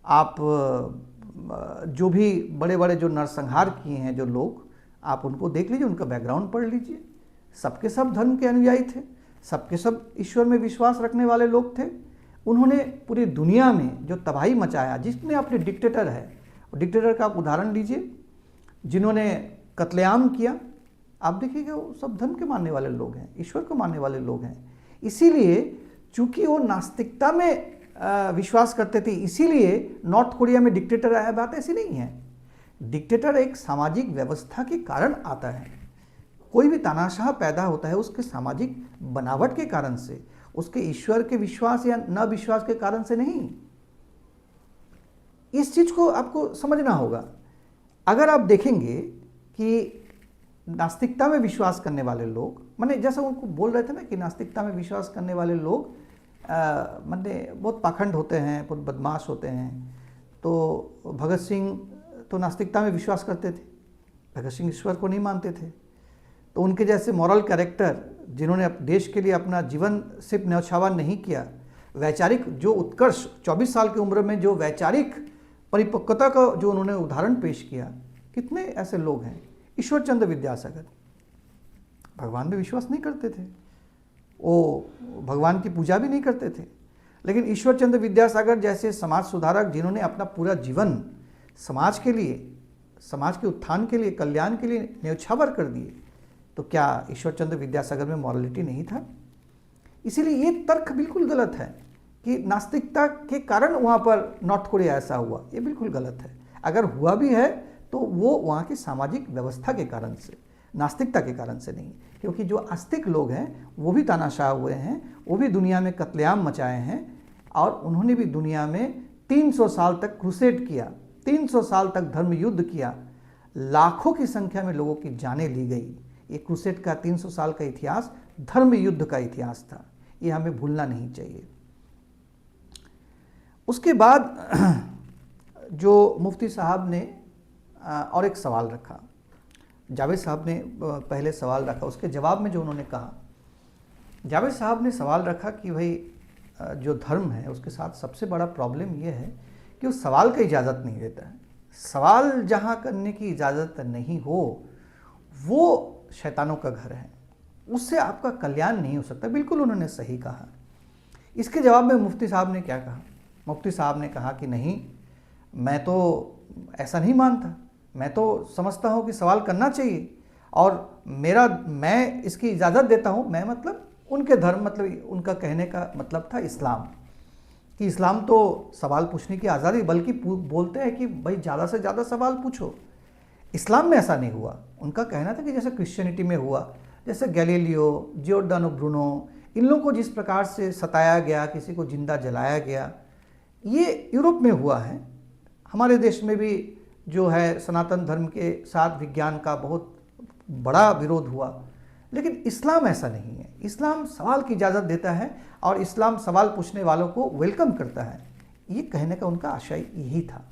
आप जो भी बड़े बड़े जो नरसंहार किए हैं जो लोग, आप उनको देख लीजिए, उनका बैकग्राउंड पढ़ लीजिए। सबके सब धर्म के अनुयायी थे, सबके सब ईश्वर में विश्वास रखने वाले लोग थे। उन्होंने पूरी दुनिया में जो तबाही मचाया, जिसने अपने डिक्टेटर है, डिक्टेटर का आप उदाहरण लीजिए, जिन्होंने कत्लेआम किया, आप देखिएगा वो सब धर्म के मानने वाले लोग हैं, ईश्वर को मानने वाले लोग हैं। इसीलिए चूंकि वो नास्तिकता में विश्वास करते थे, इसीलिए नॉर्थ कोरिया में डिक्टेटर आया। बात ऐसी नहीं है। डिक्टेटर एक सामाजिक व्यवस्था के कारण आता है। कोई भी तानाशाह पैदा होता है उसके सामाजिक बनावट के कारण से, उसके ईश्वर के विश्वास या न विश्वास के कारण से नहीं। इस चीज़ को आपको समझना होगा। अगर आप देखेंगे कि नास्तिकता में विश्वास करने वाले लोग, मैंने जैसा उनको बोल रहे थे ना कि नास्तिकता में विश्वास करने वाले लोग मैंने बहुत पाखंड होते हैं, बहुत बदमाश होते हैं। तो भगत सिंह तो नास्तिकता में विश्वास करते थे, भगत सिंह ईश्वर को नहीं मानते थे। तो उनके जैसे मॉरल कैरेक्टर जिन्होंने देश के लिए अपना जीवन सिर्फ न्यौछावर नहीं किया, वैचारिक जो उत्कर्ष 24 साल की उम्र में जो वैचारिक परिपक्वता का जो उन्होंने उदाहरण पेश किया, कितने ऐसे लोग हैं। ईश्वर चंद्र विद्यासागर भगवान में विश्वास नहीं करते थे, वो भगवान की पूजा भी नहीं करते थे, लेकिन ईश्वर चंद्र विद्यासागर जैसे समाज सुधारक जिन्होंने अपना पूरा जीवन समाज के लिए, समाज के उत्थान के लिए, कल्याण के लिए न्यौछावर कर दिए, तो क्या ईश्वर चंद्र विद्यासागर में मॉरलिटी नहीं था? इसीलिए ये तर्क बिल्कुल गलत है कि नास्तिकता के कारण वहाँ पर नॉर्थ कोरिया ऐसा हुआ। ये बिल्कुल गलत है। अगर हुआ भी है तो वो वहाँ की सामाजिक व्यवस्था के कारण से, नास्तिकता के कारण से नहीं। क्योंकि जो आस्तिक लोग हैं वो भी तानाशाह हुए हैं, वो भी दुनिया में कत्लेआम मचाए हैं, और उन्होंने भी दुनिया में 300 साल तक क्रूसेड किया, 300 साल तक धर्म युद्ध किया, लाखों की संख्या में लोगों की जानें ली गई। ये क्रूसेड का 300 साल का इतिहास धर्म युद्ध का इतिहास था, ये हमें भूलना नहीं चाहिए। उसके बाद जो मुफ्ती साहब ने और एक सवाल रखा, जावेद साहब ने पहले सवाल रखा, उसके जवाब में जो उन्होंने कहा, जावेद साहब ने सवाल रखा कि भाई जो धर्म है उसके साथ सबसे बड़ा प्रॉब्लम ये है कि वो सवाल का इजाज़त नहीं देता है। सवाल जहाँ करने की इजाज़त नहीं हो वो शैतानों का घर है, उससे आपका कल्याण नहीं हो सकता। बिल्कुल उन्होंने सही कहा। इसके जवाब में मुफ्ती साहब ने क्या कहा? मुफ्ती साहब ने कहा कि नहीं, मैं तो ऐसा नहीं मानता, मैं तो समझता हूँ कि सवाल करना चाहिए और मैं इसकी इजाज़त देता हूँ। मैं मतलब उनके धर्म, मतलब उनका कहने का मतलब था इस्लाम, कि इस्लाम तो सवाल पूछने की आज़ादी, बल्कि बोलते हैं कि भाई ज़्यादा से ज़्यादा सवाल पूछो। इस्लाम में ऐसा नहीं हुआ। उनका कहना था कि जैसे क्रिश्चियनिटी में हुआ, जैसे गैलीलियो, जियोर्डानो ब्रूनो, इन लोगों को जिस प्रकार से सताया गया, किसी को जिंदा जलाया गया, ये यूरोप में हुआ है। हमारे देश में भी जो है सनातन धर्म के साथ विज्ञान का बहुत बड़ा विरोध हुआ, लेकिन इस्लाम ऐसा नहीं है। इस्लाम सवाल की इजाज़त देता है और इस्लाम सवाल पूछने वालों को वेलकम करता है। ये कहने का उनका आशय यही था।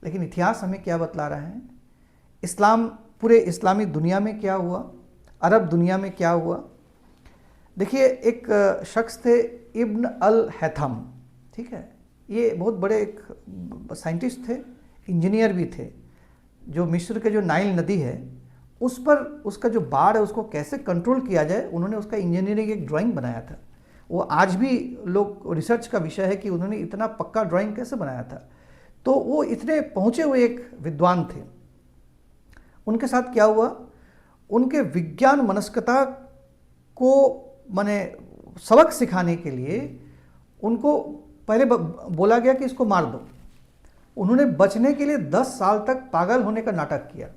लेकिन इतिहास हमें क्या बतला रहा है? इस्लाम, पूरे इस्लामी दुनिया में क्या हुआ, अरब दुनिया में क्या हुआ? देखिए, एक शख्स थे इब्न अल हैथम, ठीक है, ये बहुत बड़े एक साइंटिस्ट थे, इंजीनियर भी थे, जो मिस्र के जो नाइल नदी है उस पर उसका जो बाढ़ है उसको कैसे कंट्रोल किया जाए, उन्होंने उसका इंजीनियरिंग एक ड्राइंग बनाया था। वो आज भी लोग रिसर्च का विषय है कि उन्होंने इतना पक्का ड्राइंग कैसे बनाया था। तो वो इतने पहुँचे हुए एक विद्वान थे। उनके साथ क्या हुआ, उनके विज्ञान मनस्कता को माने सबक सिखाने के लिए उनको पहले बोला गया कि इसको मार दो। उन्होंने बचने के लिए 10 साल तक पागल होने का नाटक किया,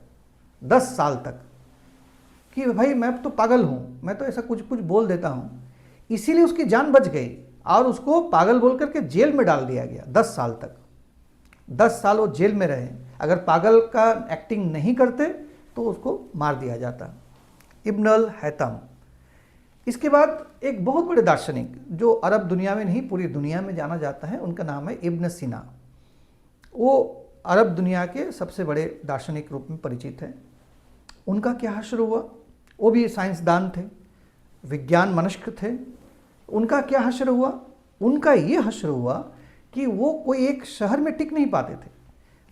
10 साल तक, कि भाई मैं तो पागल हूँ, मैं तो ऐसा कुछ कुछ बोल देता हूँ। इसीलिए उसकी जान बच गई और उसको पागल बोल करके जेल में डाल दिया गया 10 साल तक। 10 साल वो जेल में रहे। अगर पागल का एक्टिंग नहीं करते तो उसको मार दिया जाता। इब्न अल हैथम। इसके बाद एक बहुत बड़े दार्शनिक जो अरब दुनिया में नहीं पूरी दुनिया में जाना जाता है, उनका नाम है इब्न सीना। वो अरब दुनिया के सबसे बड़े दार्शनिक रूप में परिचित हैं। उनका क्या हश्र हुआ? वो भी साइंसदान थे, विज्ञान मनस्क थे। उनका क्या हश्र हुआ? उनका ये हश्र हुआ कि वो कोई एक शहर में टिक नहीं पाते थे,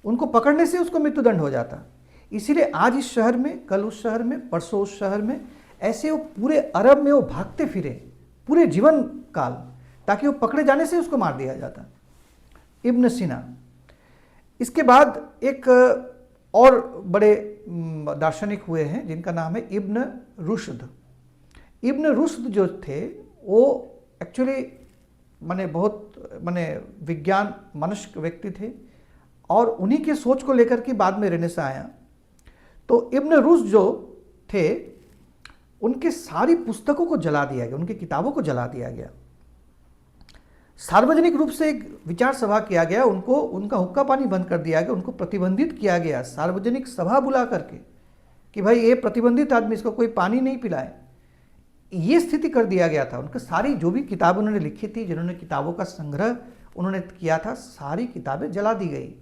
उनको पकड़ने से उसको मृत्युदंड हो जाता। इसीलिए आज इस शहर में, कल उस शहर में, परसों उस शहर में, ऐसे वो पूरे अरब में वो भागते फिरे पूरे जीवन काल, ताकि वो पकड़े जाने से उसको मार दिया जाता। इब्न सीना। इसके बाद एक और बड़े दार्शनिक हुए हैं जिनका नाम है इब्न रुश्द। इब्न रुश्द जो थे वो एक्चुअली बहुत विज्ञान मनस्क व्यक्ति थे और उन्हीं के सोच को लेकर के बाद में रेनेसां आया। तो इब्न रुश्द जो थे उनके सारी पुस्तकों को जला दिया गया, उनकी किताबों को जला दिया गया। सार्वजनिक रूप से एक विचार सभा किया गया, उनको उनका हुक्का पानी बंद कर दिया गया, उनको प्रतिबंधित किया गया सार्वजनिक सभा बुला करके कि भाई ये प्रतिबंधित आदमी, इसको कोई पानी नहीं पिलाए। ये स्थिति कर दिया गया था। उनकी सारी जो भी किताब उन्होंने लिखी थी, जिन्होंने किताबों का संग्रह उन्होंने किया था, सारी किताबें जला दी गई।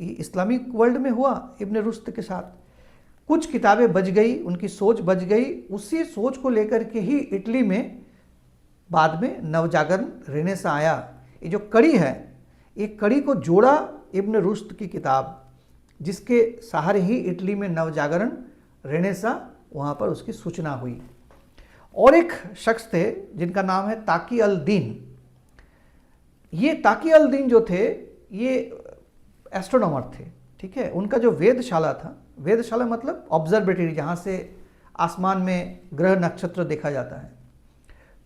ये इस्लामिक वर्ल्ड में हुआ इब्न रुश्द के साथ। कुछ किताबें बच गई, उनकी सोच बच गई। उसी सोच को लेकर के ही इटली में बाद में नवजागरण रेनेसां आया। ये जो कड़ी है, ये कड़ी को जोड़ा इब्न रुश्द की किताब, जिसके सहारे ही इटली में नवजागरण रेनेसां, वहाँ पर उसकी सूचना हुई। और एक शख्स थे जिनका नाम है ताकी अल दीन। ये ताकी अल दीन जो थे ये एस्ट्रोनॉमर थे, ठीक है। उनका जो वेधशाला था, वेधशाला मतलब ऑब्जर्वेटरी, जहाँ से आसमान में ग्रह नक्षत्र देखा जाता है,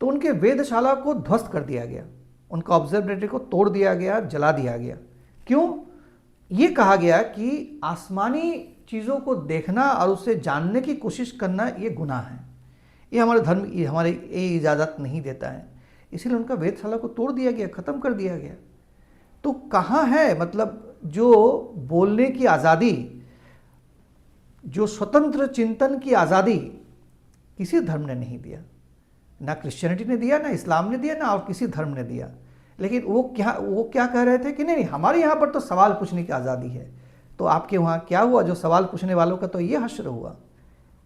तो उनके वेधशाला को ध्वस्त कर दिया गया, उनका ऑब्जर्वेटरी को तोड़ दिया गया, जला दिया गया। क्यों? ये कहा गया कि आसमानी चीज़ों को देखना और उसे जानने की कोशिश करना ये गुनाह है, ये हमारे धर्म, ये हमारे ये इजाज़त नहीं देता है। इसीलिए उनका वेधशाला को तोड़ दिया गया, ख़त्म कर दिया गया। तो कहाँ है मतलब जो बोलने की आज़ादी, जो स्वतंत्र चिंतन की आज़ादी किसी धर्म ने नहीं दिया, ना क्रिश्चियनिटी ने दिया, ना इस्लाम ने दिया, ना और किसी धर्म ने दिया। लेकिन वो क्या कह रहे थे कि नहीं हमारे यहाँ पर तो सवाल पूछने की आज़ादी है। तो आपके वहाँ क्या हुआ? जो सवाल पूछने वालों का तो ये हश्र हुआ।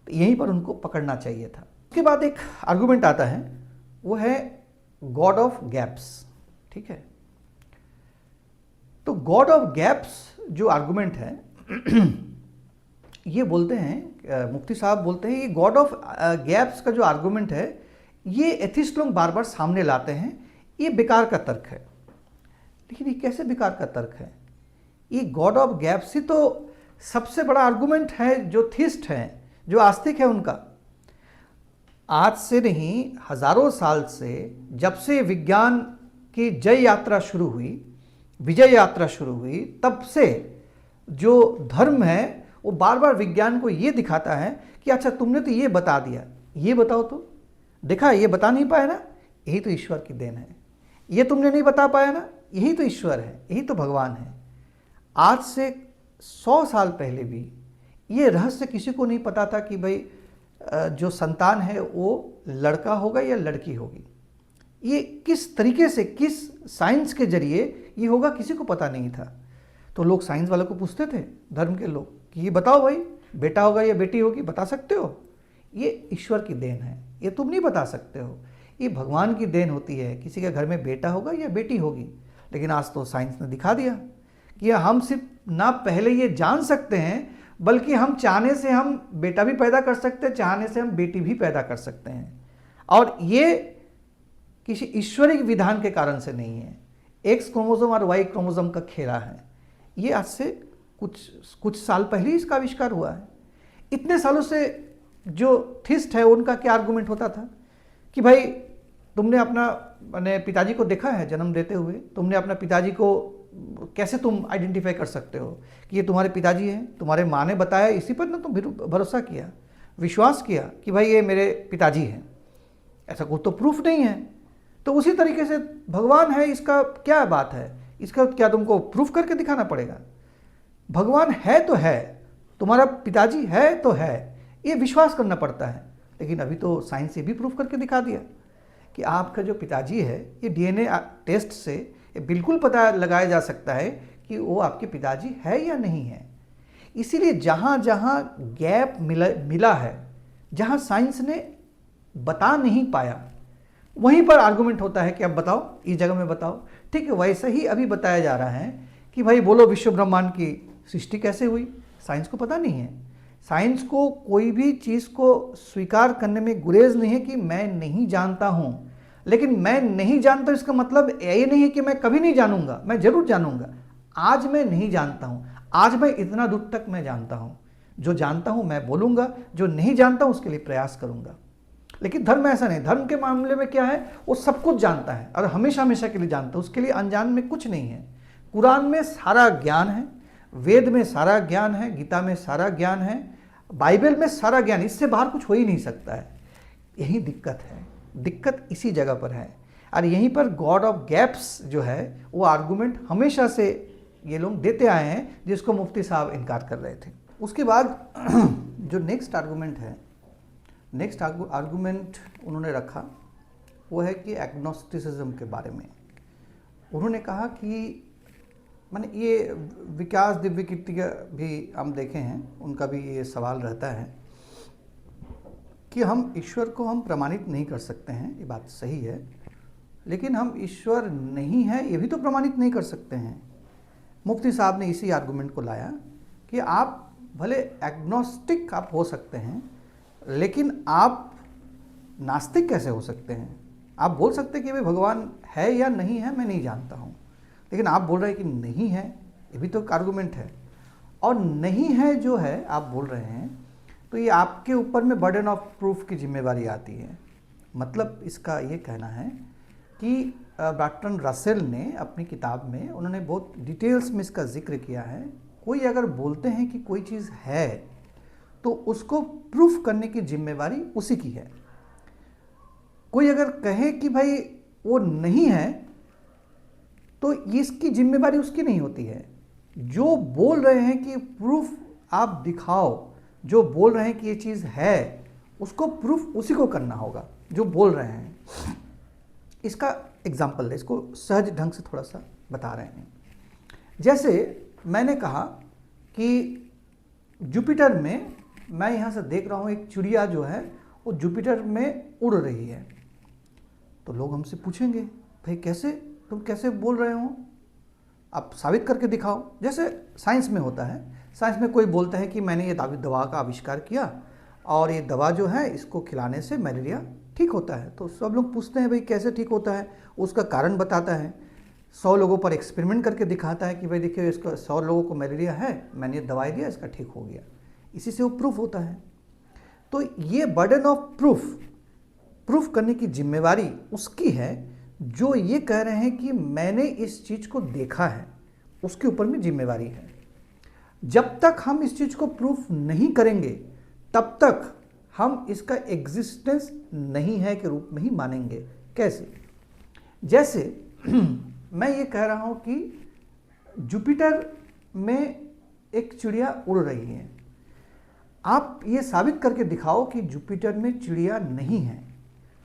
तो यहीं पर उनको पकड़ना चाहिए था। उसके बाद एक आर्गूमेंट आता है, वो है गॉड ऑफ गैप्स, ठीक है। तो गॉड ऑफ गैप्स जो आर्गुमेंट है ये बोलते हैं, मुफ्ती साहब बोलते हैं, ये गॉड ऑफ गैप्स का जो आर्गुमेंट है ये एथिस्ट लोग बार बार सामने लाते हैं, ये बेकार का तर्क है। लेकिन ये कैसे बेकार का तर्क है? ये गॉड ऑफ गैप्स ही तो सबसे बड़ा आर्गुमेंट है जो थिस्ट हैं, जो आस्तिक है उनका। आज से नहीं, हजारों साल से, जब से विज्ञान की जय यात्रा शुरू हुई, विजय यात्रा शुरू हुई, तब से जो धर्म है वो बार बार विज्ञान को ये दिखाता है कि अच्छा तुमने तो ये बता दिया, ये बताओ तो, देखा ये बता नहीं पाया ना, यही तो ईश्वर की देन है। ये तुमने नहीं बता पाया ना, यही तो ईश्वर है, यही तो भगवान है। आज से 100 साल पहले भी ये रहस्य किसी को नहीं पता था कि भाई जो संतान है वो लड़का होगा या लड़की होगी। ये किस तरीके से, किस साइंस के जरिए ये होगा, किसी को पता नहीं था। तो लोग साइंस वालों को पूछते थे, धर्म के लोग, कि ये बताओ भाई बेटा होगा या बेटी होगी, बता सकते हो? ये ईश्वर की देन है, ये तुम नहीं बता सकते हो। ये भगवान की देन होती है, किसी के घर में बेटा होगा या बेटी होगी। लेकिन आज तो साइंस ने दिखा दिया कि हम सिर्फ ना पहले ये जान सकते हैं, बल्कि हम चाहने से हम बेटा भी पैदा कर सकते हैं, चाहने से हम बेटी भी पैदा कर सकते हैं। और ये किसी ईश्वरीय विधान के कारण से नहीं है, एक्स क्रोमोसोम और वाई क्रोमोसोम का खेला है। ये आज से कुछ साल पहले ही इसका आविष्कार हुआ है। इतने सालों से जो थिस्ट है उनका क्या आर्गुमेंट होता था कि भाई तुमने अपना पिताजी को देखा है जन्म देते हुए, तुमने अपना पिताजी को कैसे तुम आइडेंटिफाई कर सकते हो कि ये तुम्हारे पिताजी हैं? तुम्हारे माँ ने बताया, इसी पर ना तुम भरोसा किया, विश्वास किया कि भाई ये मेरे पिताजी हैं। ऐसा कुछ तो प्रूफ नहीं है। तो उसी तरीके से भगवान है, इसका क्या बात है? इसका क्या तुमको प्रूफ करके दिखाना पड़ेगा? भगवान है तो है, तुम्हारा पिताजी है तो है, ये विश्वास करना पड़ता है। लेकिन अभी तो साइंस ये भी प्रूफ करके दिखा दिया कि आपका जो पिताजी है, ये डीएनए टेस्ट से ये बिल्कुल पता लगाया जा सकता है कि वो आपके पिताजी है या नहीं है। इसीलिए जहाँ जहाँ गैप मिला है, जहाँ साइंस ने बता नहीं पाया, वहीं पर आर्गुमेंट होता है कि अब बताओ, इस जगह में बताओ। ठीक है, वैसे ही अभी बताया जा रहा है कि भाई बोलो विश्व ब्रह्मांड की सृष्टि कैसे हुई? साइंस को पता नहीं है। साइंस को कोई भी चीज़ को स्वीकार करने में गुरेज नहीं है कि मैं नहीं जानता हूँ। लेकिन मैं नहीं जानता इसका मतलब ये नहीं है कि मैं कभी नहीं जानूंगा, मैं जरूर जानूंगा। आज मैं नहीं जानता हूँ, आज मैं इतना दूर तक मैं जानता हूँ। जो जानता हूँ मैं बोलूँगा, जो नहीं जानता हूँ उसके लिए प्रयास करूँगा। लेकिन धर्म ऐसा नहीं। धर्म के मामले में क्या है, वो सब कुछ जानता है और हमेशा हमेशा के लिए जानता है, उसके लिए अनजान में कुछ नहीं है। कुरान में सारा ज्ञान है, वेद में सारा ज्ञान है, गीता में सारा ज्ञान है, बाइबल में सारा ज्ञान, इससे बाहर कुछ हो ही नहीं सकता है। यही दिक्कत है, दिक्कत इसी जगह पर है। और यहीं पर गॉड ऑफ गैप्स जो है वो आर्गुमेंट हमेशा से ये लोग देते आए हैं, जिसको मुफ्ती साहब इनकार कर रहे थे। उसके बाद जो नेक्स्ट आर्गुमेंट है, नेक्स्ट आर्गुमेंट उन्होंने रखा वो है कि एग्नोस्टिसिज्म के बारे में। उन्होंने कहा कि माने ये विकास दिव्य कीर्ति का भी हम देखे हैं, उनका भी ये सवाल रहता है कि हम ईश्वर को हम प्रमाणित नहीं कर सकते हैं, ये बात सही है। लेकिन हम ईश्वर नहीं है ये भी तो प्रमाणित नहीं कर सकते हैं। मुफ्ती साहब ने इसी आर्गुमेंट को लाया कि आप भले एग्नोस्टिक आप हो सकते हैं, लेकिन आप नास्तिक कैसे हो सकते हैं? आप बोल सकते हैं कि भाई भगवान है या नहीं है मैं नहीं जानता हूँ, लेकिन आप बोल रहे हैं कि नहीं है, ये भी तो एक आर्गुमेंट है। और नहीं है जो है आप बोल रहे हैं, तो ये आपके ऊपर में बर्डन ऑफ प्रूफ की जिम्मेवारी आती है। मतलब इसका ये कहना है कि बर्ट्रैंड रसेल ने अपनी किताब में उन्होंने बहुत डिटेल्स में इसका जिक्र किया है। कोई अगर बोलते हैं कि कोई चीज़ है तो उसको प्रूफ करने की जिम्मेवारी उसी की है। कोई अगर कहे कि भाई वो नहीं है तो इसकी जिम्मेवारी उसकी नहीं होती है। जो बोल रहे हैं कि प्रूफ आप दिखाओ, जो बोल रहे हैं कि ये चीज़ है, उसको प्रूफ उसी को करना होगा जो बोल रहे हैं। इसका एग्जाम्पल है, इसको सहज ढंग से थोड़ा सा बता रहे हैं। जैसे मैंने कहा कि जुपिटर में, मैं यहाँ से देख रहा हूँ एक चिड़िया जो है वो जुपिटर में उड़ रही है। तो लोग हमसे पूछेंगे भाई कैसे, तुम कैसे बोल रहे हो? आप साबित करके दिखाओ। जैसे साइंस में होता है, साइंस में कोई बोलता है कि मैंने ये दवा का आविष्कार किया और ये दवा जो है इसको खिलाने से मलेरिया ठीक होता है। तो सब लोग पूछते हैं भाई कैसे ठीक होता है, उसका कारण बताता है, 100 लोगों पर एक्सपेरिमेंट करके दिखाता है कि भाई देखिए इसका 100 लोगों को मलेरिया है, मैंने ये दवाई दिया, इसका ठीक हो गया। इसी से वो प्रूफ होता है। तो ये बर्डन ऑफ प्रूफ करने की जिम्मेवारी उसकी है जो ये कह रहे हैं कि मैंने इस चीज़ को देखा है, उसके ऊपर में जिम्मेवारी है। जब तक हम इस चीज़ को प्रूफ नहीं करेंगे तब तक हम इसका एग्जिस्टेंस नहीं है के रूप में ही मानेंगे। कैसे? जैसे मैं ये कह रहा हूँ कि जुपिटर में एक चिड़िया उड़ रही है, आप ये साबित करके दिखाओ कि जुपिटर में चिड़िया नहीं है।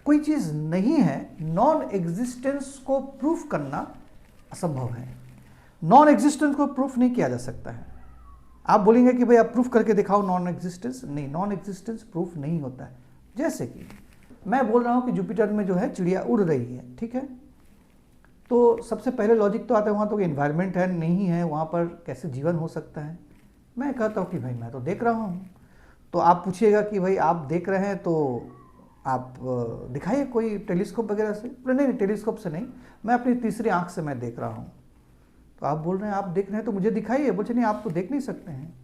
कोई चीज़ नहीं है, नॉन एग्जिस्टेंस को प्रूफ करना असंभव है। नॉन एग्जिस्टेंस को प्रूफ नहीं किया जा सकता है। आप बोलेंगे कि भाई आप प्रूफ करके दिखाओ नॉन एग्जिस्टेंस, नहीं, नॉन एग्जिस्टेंस प्रूफ नहीं होता है। जैसे कि मैं बोल रहा हूँ कि जुपिटर में जो है चिड़िया उड़ रही है, ठीक है, तो सबसे पहले लॉजिक तो आता है वहाँ तो एनवायरनमेंट है नहीं है, वहाँ पर कैसे जीवन हो सकता है। मैं कहता हूँ कि भाई मैं तो देख रहा हूँ। तो आप पूछिएगा कि भाई आप देख रहे हैं तो आप दिखाइए कोई टेलीस्कोप वगैरह से। नहीं, टेलीस्कोप से नहीं, मैं अपनी तीसरी आंख से मैं देख रहा हूँ। तो आप बोल रहे हैं आप देख रहे हैं तो मुझे दिखाइए। बोलते नहीं, आप तो देख नहीं सकते हैं,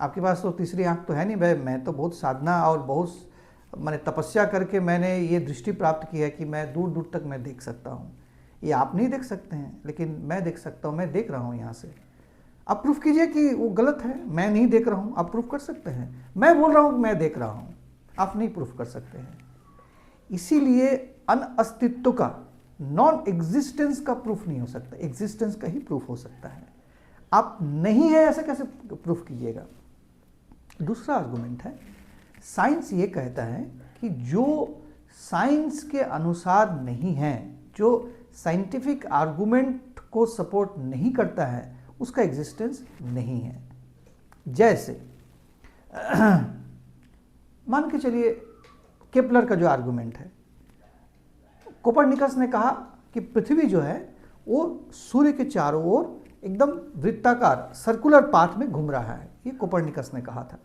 आपके पास तो तीसरी आंख तो है नहीं। भाई मैं तो बहुत साधना और बहुत मैंने तपस्या करके मैंने ये दृष्टि प्राप्त की है कि मैं दूर दूर तक मैं देख सकता हूँ। ये आप नहीं देख सकते हैं, लेकिन मैं देख सकता हूँ, मैं देख रहा हूँ यहाँ से। आप प्रूफ कीजिए कि वो गलत है, मैं नहीं देख रहा हूँ। आप प्रूफ कर सकते हैं। मैं बोल रहा हूँ कि मैं देख रहा हूँ, आप नहीं प्रूफ कर सकते हैं। इसीलिए अनअस्तित्व का, नॉन एग्जिस्टेंस का प्रूफ नहीं हो सकता, एग्जिस्टेंस का ही प्रूफ हो सकता है। आप नहीं है ऐसा कैसे प्रूफ कीजिएगा? दूसरा आर्गुमेंट है, साइंस ये कहता है कि जो साइंस के अनुसार नहीं है, जो साइंटिफिक आर्गुमेंट को सपोर्ट नहीं करता है, उसका एग्जिस्टेंस नहीं है। जैसे मान के चलिए केपलर का जो आर्गुमेंट है, कोपरनिकस ने कहा कि पृथ्वी जो है वो सूर्य के चारों ओर एकदम वृत्ताकार सर्कुलर पाथ में घूम रहा है, ये कोपरनिकस ने कहा था।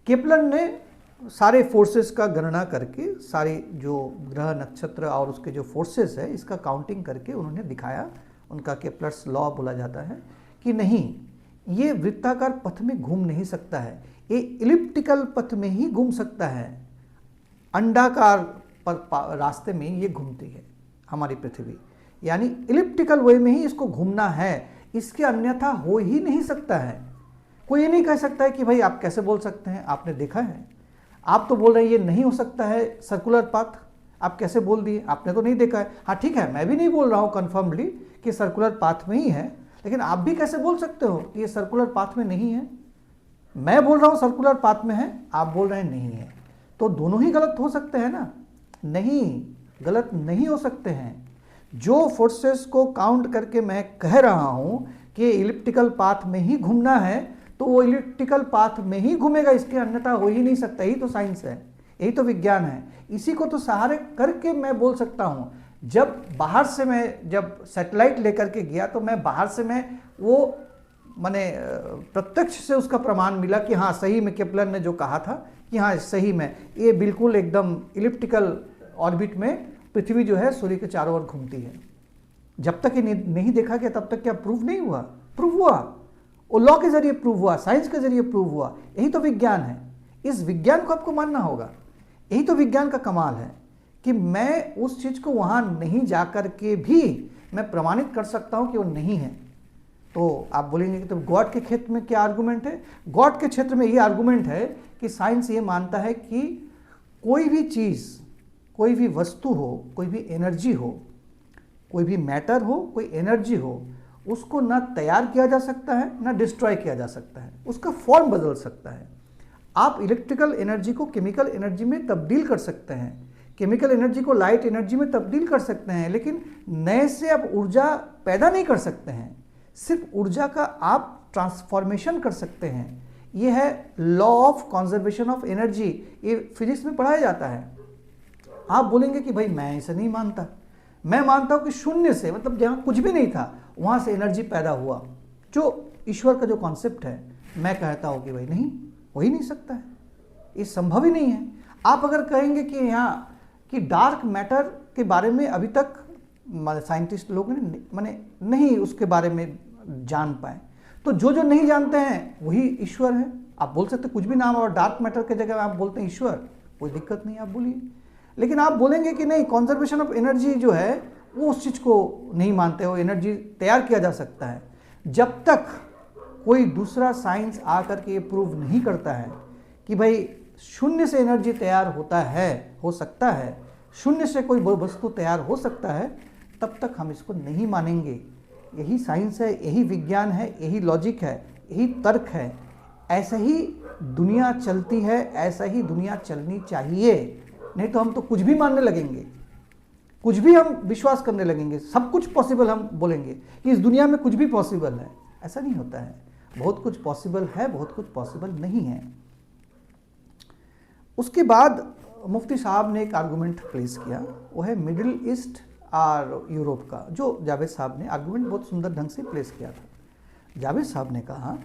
केपलर ने सारे फोर्सेस का गणना करके, सारे जो ग्रह नक्षत्र और उसके जो फोर्सेस है इसका काउंटिंग करके उन्होंने दिखाया, उनका केपलर्स लॉ बोला जाता है, कि नहीं, ये वृत्ताकार पथ में घूम नहीं सकता है, ये इलिप्टिकल पथ में ही घूम सकता है। अंडाकार रास्ते में ये घूमती है हमारी पृथ्वी, यानी इलिप्टिकल वे में ही इसको घूमना है, इसके अन्यथा हो ही नहीं सकता है। कोई ये नहीं कह सकता है कि भाई आप कैसे बोल सकते हैं, आपने देखा है। आप तो बोल रहे हैं ये नहीं हो सकता है सर्कुलर पाथ, आप कैसे बोल दिए, आपने तो नहीं देखा है। हाँ ठीक है, मैं भी नहीं बोल रहा हूँ कन्फर्मली कि सर्कुलर पाथ में ही है, लेकिन आप भी कैसे बोल सकते हो कि ये सर्कुलर पाथ में नहीं है? मैं बोल रहा हूँ सर्कुलर पाथ में है, आप बोल रहे हैं नहीं है, तो दोनों ही गलत हो सकते हैं ना? नहीं, गलत नहीं हो सकते हैं। जो फोर्सेस को काउंट करके मैं कह रहा हूं कि इलिप्टिकल पाथ में ही घूमना है, तो वो इलिप्टिकल पाथ में ही घूमेगा, इसके अन्यथा हो ही नहीं सकता। यही तो साइंस है, यही तो विज्ञान है। इसी को तो सहारे करके मैं बोल सकता हूं। जब बाहर से मैं जब सैटेलाइट लेकर के गया तो मैं बाहर से मैं वो मैंने प्रत्यक्ष से उसका प्रमाण मिला कि हाँ सही में केपलर ने जो कहा था कि हाँ सही में ये बिल्कुल एकदम इलिप्टिकल ऑर्बिट में पृथ्वी जो है सूर्य के चारों ओर घूमती है। जब तक ये नहीं देखा गया तब तक क्या प्रूव नहीं हुआ? प्रूव हुआ, वो लॉ के जरिए प्रूव हुआ, साइंस के जरिए प्रूव हुआ। यही तो विज्ञान है, इस विज्ञान को आपको मानना होगा। यही तो विज्ञान का कमाल है कि मैं उस चीज को वहां नहीं जाकर के भी मैं प्रमाणित कर सकता हूं कि वो नहीं है। तो आप बोलेंगे कि तो गॉड के क्षेत्र में क्या आर्गुमेंट है? गॉड के क्षेत्र में ये आर्गुमेंट है कि साइंस ये मानता है कि कोई भी चीज, कोई भी वस्तु हो, कोई भी एनर्जी हो, कोई भी मैटर हो, कोई एनर्जी हो, उसको ना तैयार किया जा सकता है ना डिस्ट्रॉय किया जा सकता है, उसका फॉर्म बदल सकता है। आप इलेक्ट्रिकल एनर्जी को केमिकल एनर्जी में तब्दील कर सकते हैं, केमिकल एनर्जी को लाइट एनर्जी में तब्दील कर सकते हैं, लेकिन नए से आप ऊर्जा पैदा नहीं कर सकते हैं। सिर्फ ऊर्जा का आप ट्रांसफॉर्मेशन कर सकते हैं। ये है law of conservation of energy, ये फिजिक्स में पढ़ाया जाता है। आप बोलेंगे कि भाई मैं ऐसा नहीं मानता, मैं मानता हूं कि शून्य से, मतलब जहां कुछ भी नहीं था वहाँ से एनर्जी पैदा हुआ। जो ईश्वर का जो कॉन्सेप्ट है, मैं कहता हूँ कि भाई नहीं, हो ही नहीं सकता है, ये संभव ही नहीं है। आप अगर कहेंगे कि यहाँ कि डार्क मैटर के बारे में अभी तक साइंटिस्ट लोग ने माने नहीं उसके बारे में जान पाए, तो जो नहीं जानते हैं वही ईश्वर है। आप बोल सकते कुछ भी नाम, और डार्क मैटर के जगह आप बोलते हैं ईश्वर, कोई दिक्कत नहीं, आप बोलिए। लेकिन आप बोलेंगे कि नहीं, कंजर्वेशन ऑफ एनर्जी जो है वो उस चीज़ को नहीं मानते हो, एनर्जी तैयार किया जा सकता है। जब तक कोई दूसरा साइंस आकर के ये प्रूव नहीं करता है कि भाई शून्य से एनर्जी तैयार होता है, हो सकता है, शून्य से कोई वस्तु तैयार हो सकता है, तब तक हम इसको नहीं मानेंगे। यही साइंस है, यही विज्ञान है, यही लॉजिक है, यही तर्क है। ऐसा ही दुनिया चलती है, ऐसा ही दुनिया चलनी चाहिए। नहीं तो हम तो कुछ भी मानने लगेंगे, कुछ भी हम विश्वास करने लगेंगे, सब कुछ पॉसिबल हम बोलेंगे कि इस दुनिया में कुछ भी पॉसिबल है। ऐसा नहीं होता है, बहुत कुछ पॉसिबल है, बहुत कुछ पॉसिबल नहीं है। उसके बाद मुफ्ती साहब ने एक आर्गूमेंट प्लेस किया, वो है मिडिल ईस्ट और यूरोप का, जो जावेद साहब ने आर्गूमेंट बहुत सुंदर ढंग से प्लेस किया था। जावेद साहब ने कहा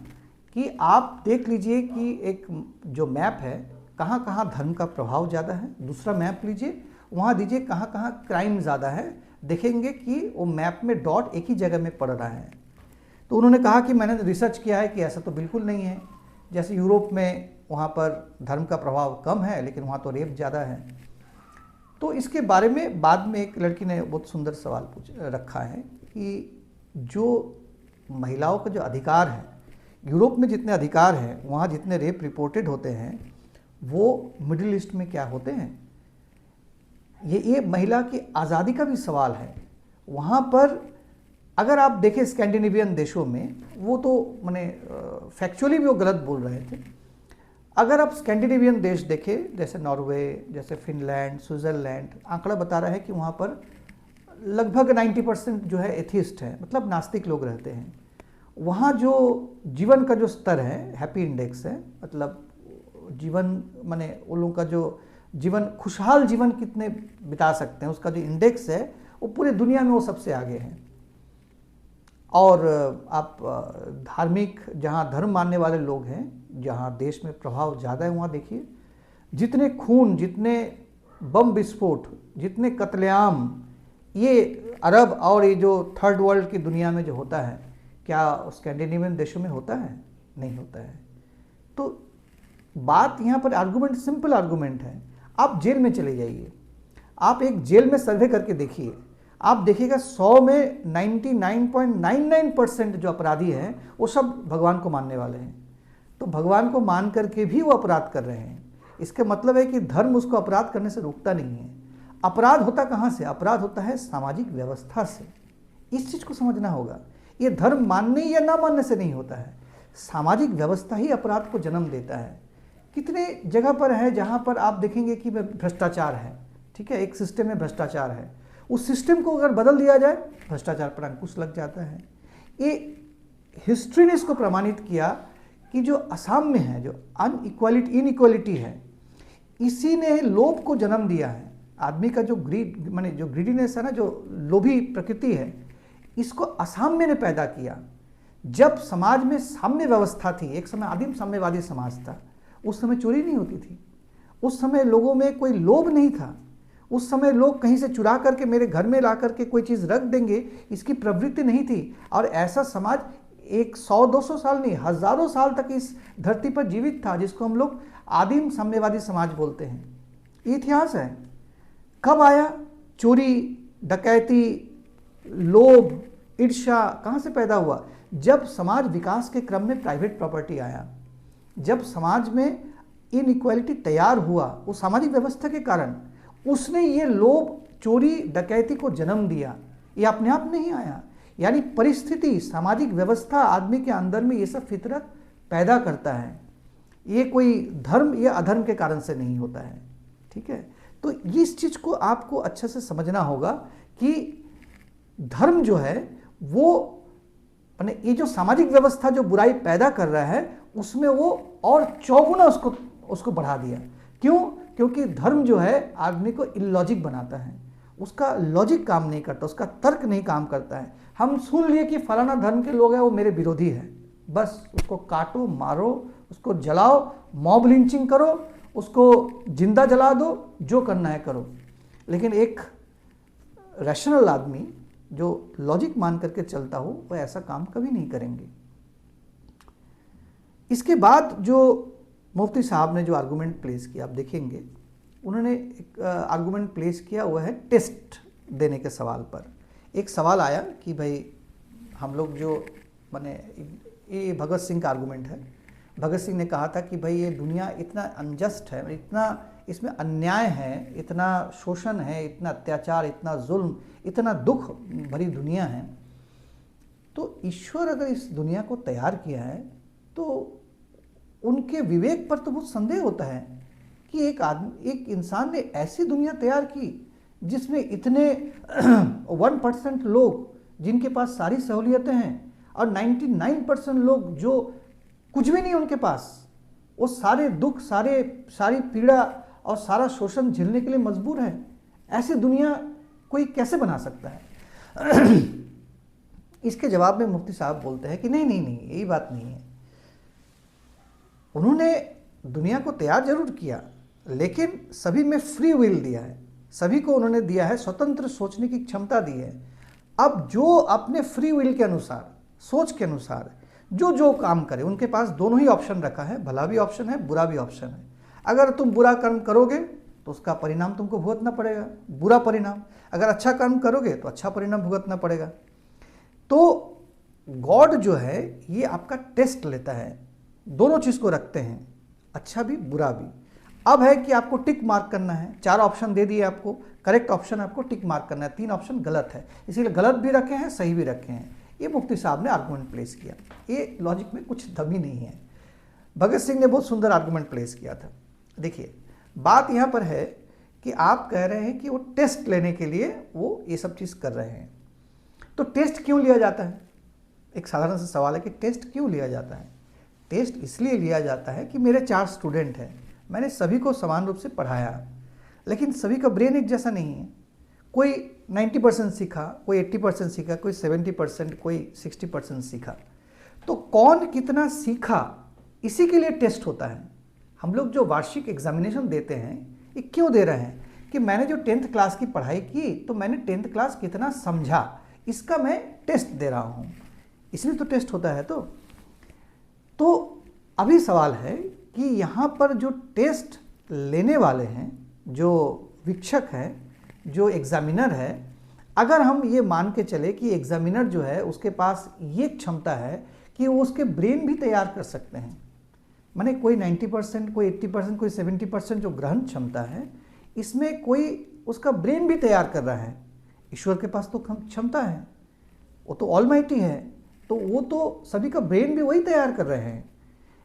कि आप देख लीजिए कि एक जो मैप है, कहाँ कहाँ धर्म का प्रभाव ज़्यादा है। दूसरा मैप लीजिए, वहाँ दीजिए कहाँ कहाँ क्राइम ज़्यादा है, देखेंगे कि वो मैप में डॉट एक ही जगह में पड़ रहा है। तो उन्होंने कहा कि मैंने रिसर्च किया है कि ऐसा तो बिल्कुल नहीं है। जैसे यूरोप में वहाँ पर धर्म का प्रभाव कम है, लेकिन वहाँ तो रेप ज़्यादा है। तो इसके बारे में बाद में एक लड़की ने बहुत सुंदर सवाल रखा है कि जो महिलाओं का जो अधिकार है, यूरोप में जितने अधिकार हैं, वहाँ जितने रेप रिपोर्टेड होते हैं, वो मिडिल ईस्ट में क्या होते हैं। ये महिला की आज़ादी का भी सवाल है। वहाँ पर अगर आप देखें स्कैंडिनेवियन देशों में, वो तो माने फैक्चुअली भी वो गलत बोल रहे थे। अगर आप स्कैंडिनेवियन देश देखें, जैसे नॉर्वे, जैसे फिनलैंड, स्विट्ज़रलैंड, आंकड़ा बता रहा है कि वहाँ पर लगभग 90% जो है एथिस्ट है, मतलब नास्तिक लोग रहते हैं। वहाँ जो जीवन का जो स्तर है, हैप्पी इंडेक्स है, मतलब जीवन माने उन लोगों का जो जीवन, खुशहाल जीवन कितने बिता सकते हैं, उसका जो इंडेक्स है वो पूरी दुनिया में वो सबसे आगे है। और आप धार्मिक, जहाँ धर्म मानने वाले लोग हैं, जहाँ देश में प्रभाव ज़्यादा है, वहाँ देखिए जितने खून, जितने बम विस्फोट, जितने कत्लेआम ये अरब और ये जो थर्ड वर्ल्ड की दुनिया में जो होता है, क्या स्कैंडिनेवियन देशों में होता है? नहीं होता है। तो बात यहाँ पर आर्गूमेंट, सिंपल आर्गूमेंट है। आप जेल में चले जाइए, आप एक जेल में सर्वे करके देखिए, आप देखिएगा 100 में 99.99% जो अपराधी हैं वो सब भगवान को मानने वाले हैं। तो भगवान को मान करके भी वो अपराध कर रहे हैं। इसका मतलब है कि धर्म उसको अपराध करने से रोकता नहीं है। अपराध होता कहाँ से? अपराध होता है सामाजिक व्यवस्था से। इस चीज़ को समझना होगा। ये धर्म मानने या ना मानने से नहीं होता है, सामाजिक व्यवस्था ही अपराध को जन्म देता है। कितने जगह पर है जहाँ पर आप देखेंगे कि भ्रष्टाचार है, ठीक है, एक सिस्टम में भ्रष्टाचार है, उस सिस्टम को अगर बदल दिया जाए, भ्रष्टाचार पर अंकुश लग जाता है। ये हिस्ट्री ने इसको प्रमाणित किया कि जो असम में है, जो इनइक्वालिटी है, इसी ने लोभ को जन्म दिया है। आदमी का जो ग्रीड, माने जो ग्रीडीनेस है ना, जो लोभी प्रकृति है, इसको असाम्य ने पैदा किया। जब समाज में साम्य व्यवस्था थी, एक समय आदिम साम्यवादी समाज था, उस समय चोरी नहीं होती थी, उस समय लोगों में कोई लोभ नहीं था, उस समय लोग कहीं से चुरा करके मेरे घर में ला करके कोई चीज़ रख देंगे, इसकी प्रवृत्ति नहीं थी। और ऐसा समाज 100-200 साल नहीं, हज़ारों साल तक इस धरती पर जीवित था, जिसको हम लोग आदिम साम्यवादी समाज बोलते हैं। ये इतिहास है। कब आया चोरी, डकैती, लोभ, ईर्ष्या, कहाँ से पैदा हुआ? जब समाज विकास के क्रम में प्राइवेट प्रॉपर्टी आया, जब समाज में इनइक्वालिटी तैयार हुआ, वो सामाजिक व्यवस्था के कारण, उसने ये लोभ, चोरी, डकैती को जन्म दिया। ये अपने आप नहीं आया, यानी परिस्थिति, सामाजिक व्यवस्था आदमी के अंदर में ये सब फितरत पैदा करता है। ये कोई धर्म या अधर्म के कारण से नहीं होता है, ठीक है। तो इस चीज़ को आपको अच्छे से समझना होगा कि धर्म जो है वो माने ये जो सामाजिक व्यवस्था जो बुराई पैदा कर रहा है, उसमें वो और चौगुना उसको बढ़ा दिया। क्यों? क्योंकि धर्म जो है आदमी को इलॉजिक बनाता है, उसका लॉजिक काम नहीं करता, उसका तर्क नहीं काम करता है। हम सुन लिए कि फलाना धर्म के लोग हैं वो मेरे विरोधी है, बस उसको काटो, मारो, उसको जलाओ, मॉब लिंचिंग करो, उसको जिंदा जला दो, जो करना है करो। लेकिन एक रैशनल आदमी जो लॉजिक मान करके चलता हो वो ऐसा काम कभी नहीं करेंगे। इसके बाद जो मुफ्ती साहब ने जो आर्गूमेंट प्लेस किया, आप देखेंगे उन्होंने एक आर्गूमेंट प्लेस किया, वो है टेस्ट देने के सवाल पर। एक सवाल आया कि भाई हम लोग जो माने, ये भगत सिंह का आर्गूमेंट है। भगत सिंह ने कहा था कि भाई ये दुनिया इतना अनजस्ट है, इतना इसमें अन्याय है, इतना शोषण है, इतना अत्याचार, इतना जुल्म, इतना दुख भरी दुनिया है, तो ईश्वर अगर इस दुनिया को तैयार किया है तो उनके विवेक पर तो बहुत संदेह होता है कि एक इंसान ने ऐसी दुनिया तैयार की जिसमें इतने 1% लोग जिनके पास सारी सहूलियतें हैं और 99% लोग जो कुछ भी नहीं उनके पास, वो सारे दुख, सारी पीड़ा और सारा शोषण झेलने के लिए मजबूर है। ऐसी दुनिया कोई कैसे बना सकता है? इसके जवाब में मुफ्ती साहब बोलते हैं कि नहीं नहीं नहीं, यही बात नहीं है। उन्होंने दुनिया को तैयार जरूर किया, लेकिन सभी में फ्री विल दिया है, सभी को उन्होंने दिया है, स्वतंत्र सोचने की क्षमता दी है। अब जो अपने फ्री विल के अनुसार, सोच के अनुसार जो जो काम करे, उनके पास दोनों ही ऑप्शन रखा है, भला भी ऑप्शन है, बुरा भी ऑप्शन है। अगर तुम बुरा कर्म करोगे तो उसका परिणाम तुमको भुगतना पड़ेगा, बुरा परिणाम। अगर अच्छा कर्म करोगे तो अच्छा परिणाम भुगतना पड़ेगा। तो गॉड जो है ये आपका टेस्ट लेता है, दोनों चीज़ को रखते हैं, अच्छा भी बुरा भी। अब है कि आपको टिक मार्क करना है। 4 ऑप्शन दे दिए आपको, करेक्ट ऑप्शन आपको टिक मार्क करना है, 3 ऑप्शन गलत है, इसीलिए गलत भी रखे हैं, सही भी रखे हैं। ये मुफ्ती साहब ने आर्गूमेंट प्लेस किया, ये लॉजिक में कुछ दम ही नहीं है। भगत सिंह ने बहुत सुंदर आर्गूमेंट प्लेस किया था। देखिए बात यहाँ पर है कि आप कह रहे हैं कि वो टेस्ट लेने के लिए वो ये सब चीज़ कर रहे हैं। तो टेस्ट क्यों लिया जाता है? एक साधारण सा सवाल है कि टेस्ट क्यों लिया जाता है? टेस्ट इसलिए लिया जाता है कि मेरे 4 स्टूडेंट हैं, मैंने सभी को समान रूप से पढ़ाया, लेकिन सभी का ब्रेन एक जैसा नहीं है। कोई 90% सीखा, कोई 80% सीखा, कोई 70%, कोई 60% सीखा। तो कौन कितना सीखा, इसी के लिए टेस्ट होता है। हम लोग जो वार्षिक एग्जामिनेशन देते हैं, ये क्यों दे रहे हैं कि मैंने जो 10th क्लास की पढ़ाई की तो मैंने 10th क्लास कितना समझा, इसका मैं टेस्ट दे रहा हूँ, इसलिए तो टेस्ट होता है। तो अभी सवाल है कि यहाँ पर जो टेस्ट लेने वाले हैं, जो विक्षक हैं, जो एग्जामिनर है, अगर हम ये मान के चले कि एग्जामिनर जो है उसके पास ये क्षमता है कि वो उसके ब्रेन भी तैयार कर सकते हैं, माने कोई 90%, कोई 80%, कोई 70% जो ग्रहण क्षमता है, इसमें कोई उसका ब्रेन भी तैयार कर रहा है। ईश्वर के पास तो क्षमता है, वो तो ऑलमाइटी है, तो वो तो सभी का ब्रेन भी वही तैयार कर रहे हैं।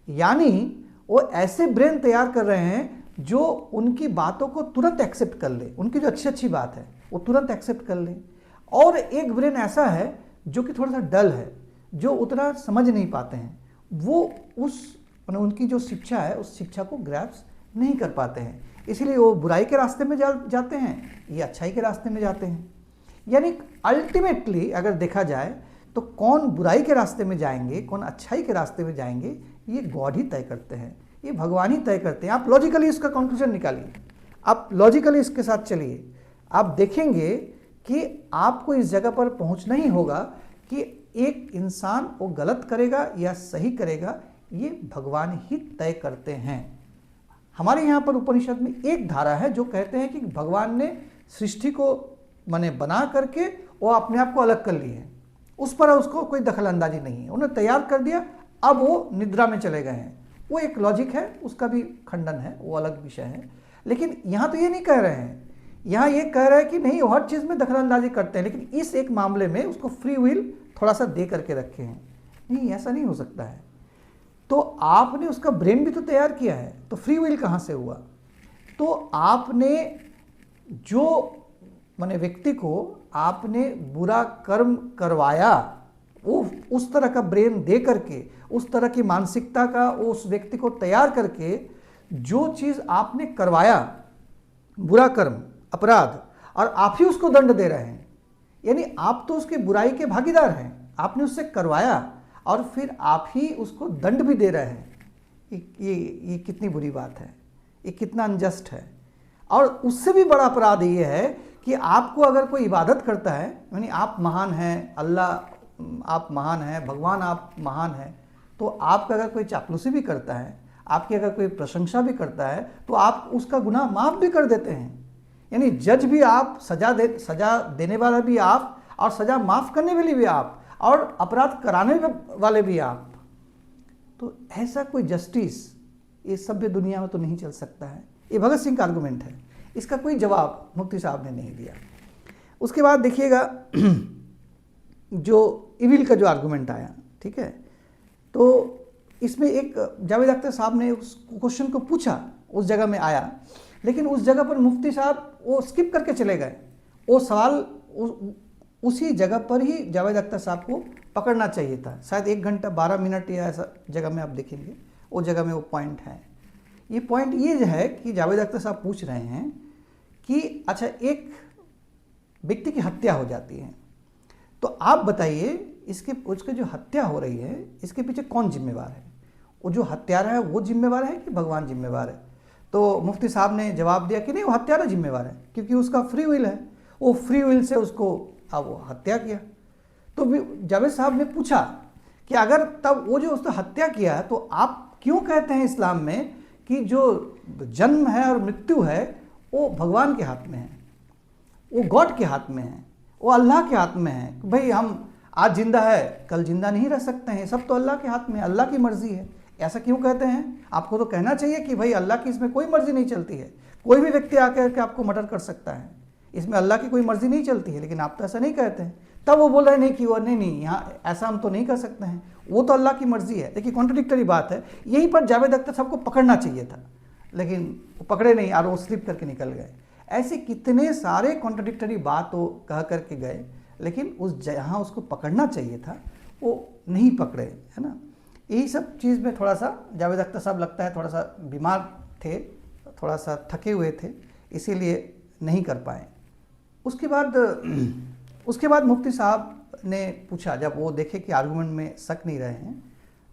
यानी वो ऐसे ब्रेन तैयार कर रहे हैं जो उनकी बातों को तुरंत एक्सेप्ट कर ले, उनकी जो अच्छी अच्छी बात है वो तुरंत एक्सेप्ट कर ले। और एक ब्रेन ऐसा है जो कि थोड़ा सा डल है, जो उतना समझ नहीं पाते हैं, वो उनकी जो शिक्षा है उस शिक्षा को ग्रैस्प नहीं कर पाते हैं, इसलिए वो बुराई के रास्ते में जाते हैं, ये अच्छाई के रास्ते में जाते हैं। यानी अल्टीमेटली अगर देखा जाए तो कौन बुराई के रास्ते में जाएंगे, कौन अच्छाई के रास्ते में जाएंगे, ये गॉड ही तय करते हैं, ये भगवान ही तय करते हैं। आप लॉजिकली इसका कंक्लूजन निकालिए, आप लॉजिकली इसके साथ चलिए, आप देखेंगे कि आपको इस जगह पर पहुंचना ही होगा कि एक इंसान वो गलत करेगा या सही करेगा, ये भगवान ही तय करते हैं। हमारे यहाँ पर उपनिषद में एक धारा है जो कहते हैं कि भगवान ने सृष्टि को माने बना करके वो अपने आप को अलग कर लिए हैं, उस पर उसको कोई दखल अंदाजी नहीं है, उन्हें तैयार कर दिया, अब वो निद्रा में चले गए हैं। वो एक लॉजिक है, उसका भी खंडन है, वो अलग विषय है। लेकिन यहाँ तो ये नहीं कह रहे हैं, यहाँ ये कह रहे हैं कि नहीं हर चीज़ में दखल अंदाजी करते हैं, लेकिन इस एक मामले में उसको फ्री विल थोड़ा सा दे करके रखे हैं। नहीं, ऐसा नहीं हो सकता है। तो आपने उसका ब्रेन भी तो तैयार किया है, तो फ्री विल कहाँ से हुआ? तो आपने जो माने व्यक्ति को आपने बुरा कर्म करवाया, वो उस तरह का ब्रेन दे करके, उस तरह की मानसिकता का उस व्यक्ति को तैयार करके, जो चीज़ आपने करवाया, बुरा कर्म, अपराध, और आप ही उसको दंड दे रहे हैं। यानी आप तो उसके बुराई के भागीदार हैं, आपने उससे करवाया और फिर आप ही उसको दंड भी दे रहे हैं। ये कितनी बुरी बात है, ये कितना अनजस्ट है। और उससे भी बड़ा अपराध ये है कि आपको अगर कोई इबादत करता है, यानी आप महान हैं, अल्लाह आप महान हैं, भगवान आप महान हैं, तो आपका अगर कोई चापलूसी भी करता है, आपकी अगर कोई प्रशंसा भी करता है, तो आप उसका गुनाह माफ़ भी कर देते हैं। यानी जज भी आप, सजा देने वाला भी आप, और सजा माफ़ करने वाले भी आप, और अपराध कराने वाले भी आप। तो ऐसा कोई जस्टिस इस सभ्य दुनिया में तो नहीं चल सकता है। ये भगत सिंह का आर्गूमेंट है, इसका कोई जवाब मुफ्ती साहब ने नहीं दिया। उसके बाद देखिएगा जो इविल का जो आर्गूमेंट आया, ठीक है, तो इसमें एक जावेद अख्तर साहब ने उस क्वेश्चन को पूछा, उस जगह में आया, लेकिन उस जगह पर मुफ्ती साहब वो स्किप करके चले गए। वो सवाल उसी जगह पर ही जावेद अख्तर साहब को पकड़ना चाहिए था। शायद 1 घंटा 12 मिनट या ऐसा जगह में आप देखेंगे, वो जगह में वो पॉइंट है। ये पॉइंट ये है कि जावेद अख्तर साहब पूछ रहे हैं कि अच्छा, एक व्यक्ति की हत्या हो जाती है, तो आप बताइए उसके जो हत्या हो रही है, इसके पीछे कौन जिम्मेवार है? वो जो हत्यारा है वो जिम्मेवार है कि भगवान जिम्मेवार है? तो मुफ्ती साहब ने जवाब दिया कि नहीं, वो हत्यारा जिम्मेवार है, क्योंकि उसका फ्री विल है, वो फ्री विल से उसको अब वो हत्या किया। तो जावेद साहब ने पूछा कि अगर तब वो जो उसने हत्या किया, तो आप क्यों कहते हैं इस्लाम में कि जो जन्म है और मृत्यु है वो भगवान के हाथ में है, वो गॉड के हाथ में है, वो अल्लाह के हाथ में है। भाई हम आज जिंदा है, कल जिंदा नहीं रह सकते हैं, सब तो अल्लाह के हाथ में, अल्लाह की मर्जी है। ऐसा क्यों कहते हैं? आपको तो कहना चाहिए कि भाई अल्लाह की इसमें कोई मर्जी नहीं चलती है, कोई भी व्यक्ति आकर के आपको मर्डर कर सकता है, इसमें अल्लाह की कोई मर्जी नहीं चलती है। लेकिन आप तो ऐसा नहीं कहते हैं। तब वो बोल रहे नहीं कि वो नहीं, यहाँ ऐसा हम तो नहीं कर सकते हैं, वो तो अल्लाह की मर्जी है। देखिए कॉन्ट्रडिक्टरी बात है। यहीं पर जावेद अख्तर साहब को पकड़ना चाहिए था, लेकिन वो पकड़े नहीं और वो स्लिप करके निकल गए। ऐसे कितने सारे कॉन्ट्रडिक्टरी बात वो कह करके गए, लेकिन उस जहाँ उसको पकड़ना चाहिए था वो नहीं पकड़े, है ना। यही सब चीज़ में थोड़ा सा जावेद अख्तर साहब लगता है थोड़ा सा बीमार थे, थोड़ा सा थके हुए थे, इसीलिए नहीं कर पाए। उसके बाद मुफ्ती साहब ने पूछा, जब वो देखे कि आर्गूमेंट में शक नहीं रहे हैं,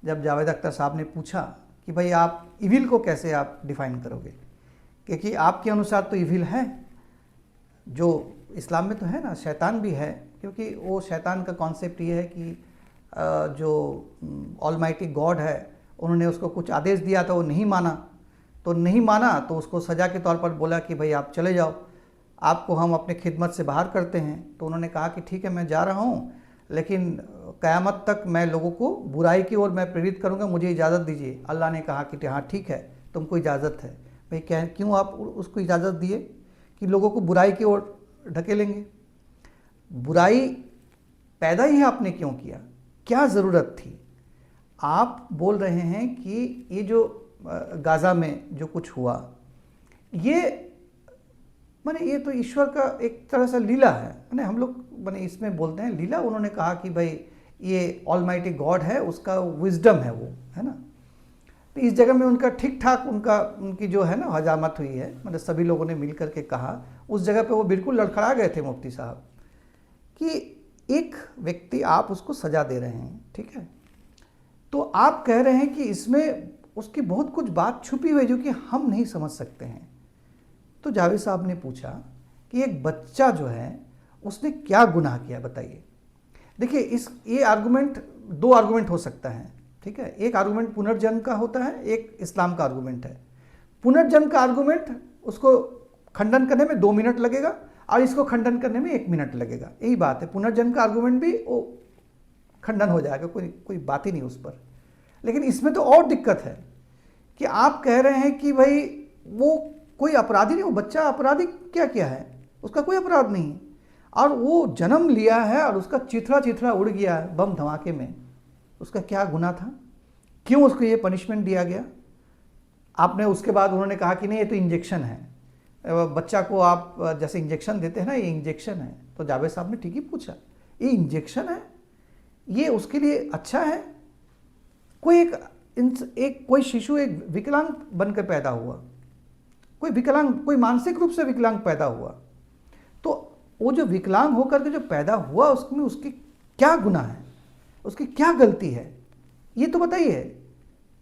जब जावेद अख्तर साहब ने पूछा कि भाई आप इविल को कैसे आप डिफ़ाइन करोगे, क्योंकि आपके अनुसार तो इविल है, जो इस्लाम में तो है ना, शैतान भी है, क्योंकि वो शैतान का कॉन्सेप्ट ये है कि जो ऑलमाइटी गॉड है, उन्होंने उसको कुछ आदेश दिया था, वो नहीं माना तो उसको सज़ा के तौर पर बोला कि भाई आप चले जाओ, आपको हम अपने खिदमत से बाहर करते हैं। तो उन्होंने कहा कि ठीक है मैं जा रहा हूँ, लेकिन क़यामत तक मैं लोगों को बुराई की ओर मैं प्रेरित करूँगा, मुझे इजाज़त दीजिए। अल्लाह ने कहा कि हाँ ठीक है, तुमको इजाज़त है। भाई क्यों आप उसको इजाज़त दिए कि लोगों को बुराई की ओर ढकेलेंगे? बुराई पैदा ही आपने क्यों किया? क्या ज़रूरत थी? आप बोल रहे हैं कि ये जो गाज़ा में जो कुछ हुआ, ये ये तो ईश्वर का एक तरह से लीला है। हम लोग इसमें बोलते हैं लीला। उन्होंने कहा कि भाई ये ऑलमाइटी गॉड है, उसका विजडम है वो, है ना। तो इस जगह में उनका ठीक ठाक उनकी जो है ना हजामत हुई है, सभी लोगों ने मिल करके कहा। उस जगह पे वो बिल्कुल लड़खड़ा गए थे मुफ्ती साहब कि एक व्यक्ति आप उसको सज़ा दे रहे हैं, ठीक है, तो आप कह रहे हैं कि इसमें उसकी बहुत कुछ बात छुपी हुई जो कि हम नहीं समझ सकते हैं। तो जावेद साहब ने पूछा कि एक बच्चा जो है उसने क्या गुनाह किया, बताइए। देखिए ये आर्गूमेंट 2 आर्गूमेंट हो सकता है, ठीक है। एक आर्गूमेंट पुनर्जन्म का होता है, एक इस्लाम का आर्गूमेंट है। पुनर्जन्म का आर्गूमेंट उसको खंडन करने में 2 मिनट लगेगा और इसको खंडन करने में 1 मिनट लगेगा, यही बात है। पुनर्जन्म का आर्गूमेंट भी वो खंडन हो जाएगा, कोई बात ही नहीं उस पर। लेकिन इसमें तो और दिक्कत है कि आप कह रहे हैं कि भाई वो कोई अपराधी नहीं, वो बच्चा अपराधी क्या है, उसका कोई अपराध नहीं है, और वो जन्म लिया है और उसका चिथड़ा उड़ गया है बम धमाके में। उसका क्या गुनाह था? क्यों उसको ये पनिशमेंट दिया गया? आपने उसके बाद उन्होंने कहा कि नहीं ये तो इंजेक्शन है, बच्चा को आप जैसे इंजेक्शन देते हैं ना, ये इंजेक्शन है। तो जावेद साहब ने ठीक ही पूछा, ये इंजेक्शन है, ये उसके लिए अच्छा है? कोई शिशु एक विकलांग बनकर पैदा हुआ, कोई मानसिक रूप से विकलांग पैदा हुआ, तो वो जो विकलांग होकर के जो पैदा हुआ उसमें उसकी क्या गुनाह है, उसकी क्या गलती है, ये तो बताइए।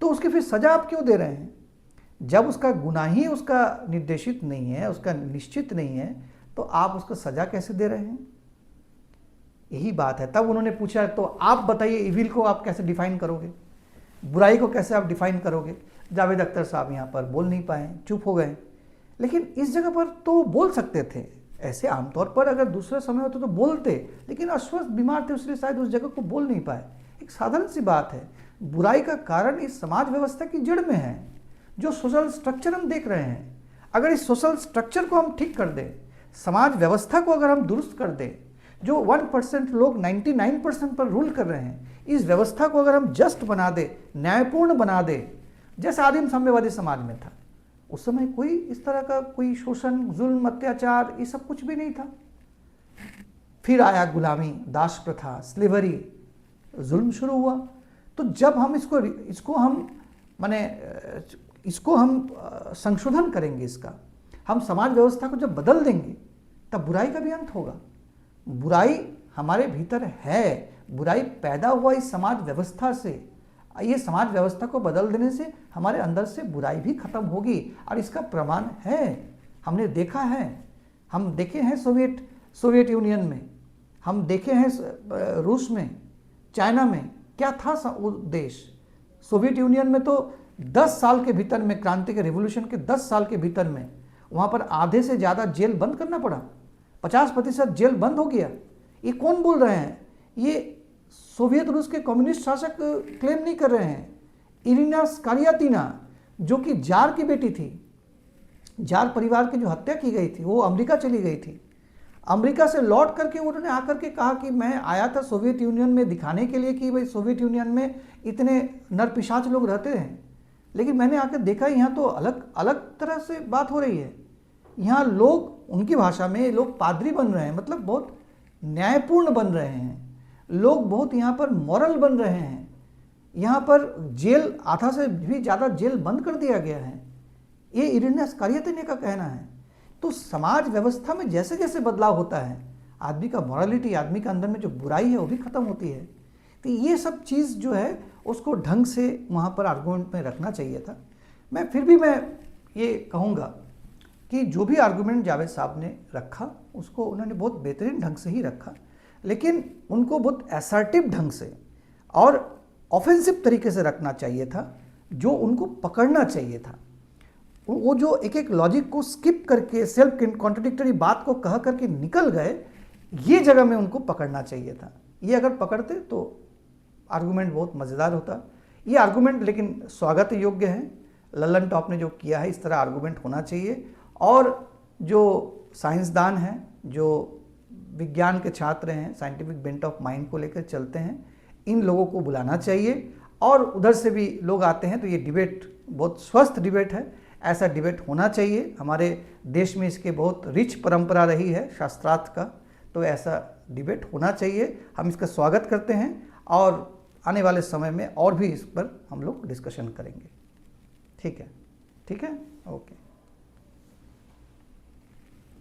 तो उसकी फिर सजा आप क्यों दे रहे हैं? जब उसका गुनाह ही उसका निर्देशित नहीं है, उसका निश्चित नहीं है, तो आप उसको सजा कैसे दे रहे हैं? यही बात है। तब उन्होंने पूछा तो आप बताइए इविल को आप कैसे डिफाइन करोगे, बुराई को कैसे आप डिफाइन करोगे? जावेद अख्तर साहब यहाँ पर बोल नहीं पाए, चुप हो गए। लेकिन इस जगह पर तो बोल सकते थे, ऐसे आमतौर पर अगर दूसरे समय होते तो बोलते, लेकिन अस्वस्थ बीमार थे इसलिए शायद उस जगह को बोल नहीं पाए। एक साधारण सी बात है, बुराई का कारण इस समाज व्यवस्था की जड़ में है। जो सोशल स्ट्रक्चर हम देख रहे हैं, अगर इस सोशल स्ट्रक्चर को हम ठीक कर दें, समाज व्यवस्था को अगर हम दुरुस्त कर दें, जो 1% लोग 99% पर रूल कर रहे हैं, इस व्यवस्था को अगर हम जस्ट बना दे, न्यायपूर्ण बना दे, जैसे आदिम साम्यवादी समाज में था, उस समय कोई इस तरह का कोई शोषण, जुल्म, अत्याचार, ये सब कुछ भी नहीं था। फिर आया गुलामी, दास प्रथा, स्लेवरी, जुल्म शुरू हुआ। तो जब हम इसको हम संशोधन करेंगे, इसका हम समाज व्यवस्था को जब बदल देंगे, तब बुराई का भी अंत होगा। बुराई हमारे भीतर है, बुराई पैदा हुआ इस समाज व्यवस्था से। ये समाज व्यवस्था को बदल देने से हमारे अंदर से बुराई भी खत्म होगी, और इसका प्रमाण है, हमने देखा है। हम देखे हैं सोवियत यूनियन में, हम देखे हैं रूस में, चाइना में, क्या था वो देश। सोवियत यूनियन में तो 10 साल के भीतर में, क्रांति के रिवॉल्यूशन के 10 साल के भीतर में, वहाँ पर आधे से ज़्यादा जेल बंद करना पड़ा, 50% जेल बंद हो गया। ये कौन बोल रहे हैं? ये सोवियत रूस के कम्युनिस्ट शासक क्लेम नहीं कर रहे हैं। इरिना स्कारियातीना, जो कि जार की बेटी थी, जार परिवार की जो हत्या की गई थी, वो अमेरिका चली गई थी। अमेरिका से लौट करके उन्होंने आकर के कहा कि मैं आया था सोवियत यूनियन में दिखाने के लिए कि भाई सोवियत यूनियन में इतने नरपिशाच लोग रहते हैं, लेकिन मैंने आकर देखा यहाँ तो अलग अलग तरह से बात हो रही है। यहाँ लोग, उनकी भाषा में, लोग पादरी बन रहे हैं, मतलब बहुत न्यायपूर्ण बन रहे हैं, लोग बहुत यहाँ पर मॉरल बन रहे हैं। यहाँ पर जेल, आधा से भी ज़्यादा जेल बंद कर दिया गया है। ये इरिना स्कारियातीना का कहना है। तो समाज व्यवस्था में जैसे जैसे बदलाव होता है, आदमी का मॉरलिटी, आदमी के अंदर में जो बुराई है वो भी खत्म होती है। तो ये सब चीज़ जो है उसको ढंग से वहाँ पर आर्गूमेंट में रखना चाहिए था। फिर भी मैं ये कहूँगा कि जो भी आर्गूमेंट जावेद साहब ने रखा, उसको उन्होंने बहुत बेहतरीन ढंग से ही रखा, लेकिन उनको बहुत असर्टिव ढंग से और ऑफेंसिव तरीके से रखना चाहिए था, जो उनको पकड़ना चाहिए था। वो जो एक एक लॉजिक को स्किप करके सेल्फ कॉन्ट्रडिक्टरी बात को कह करके निकल गए, ये जगह में उनको पकड़ना चाहिए था। ये अगर पकड़ते तो आर्गूमेंट बहुत मज़ेदार होता। ये आर्गूमेंट लेकिन स्वागत योग्य है। लल्लन टॉप ने जो किया है, इस तरह आर्गूमेंट होना चाहिए। और जो साइंसदान हैं, जो विज्ञान के छात्र हैं, साइंटिफिक बेंट ऑफ माइंड को लेकर चलते हैं, इन लोगों को बुलाना चाहिए। और उधर से भी लोग आते हैं, तो ये डिबेट बहुत स्वस्थ डिबेट है, ऐसा डिबेट होना चाहिए। हमारे देश में इसके बहुत रिच परंपरा रही है शास्त्रार्थ का, तो ऐसा डिबेट होना चाहिए। हम इसका स्वागत करते हैं और आने वाले समय में और भी इस पर हम लोग डिस्कशन करेंगे। ठीक है, ओके।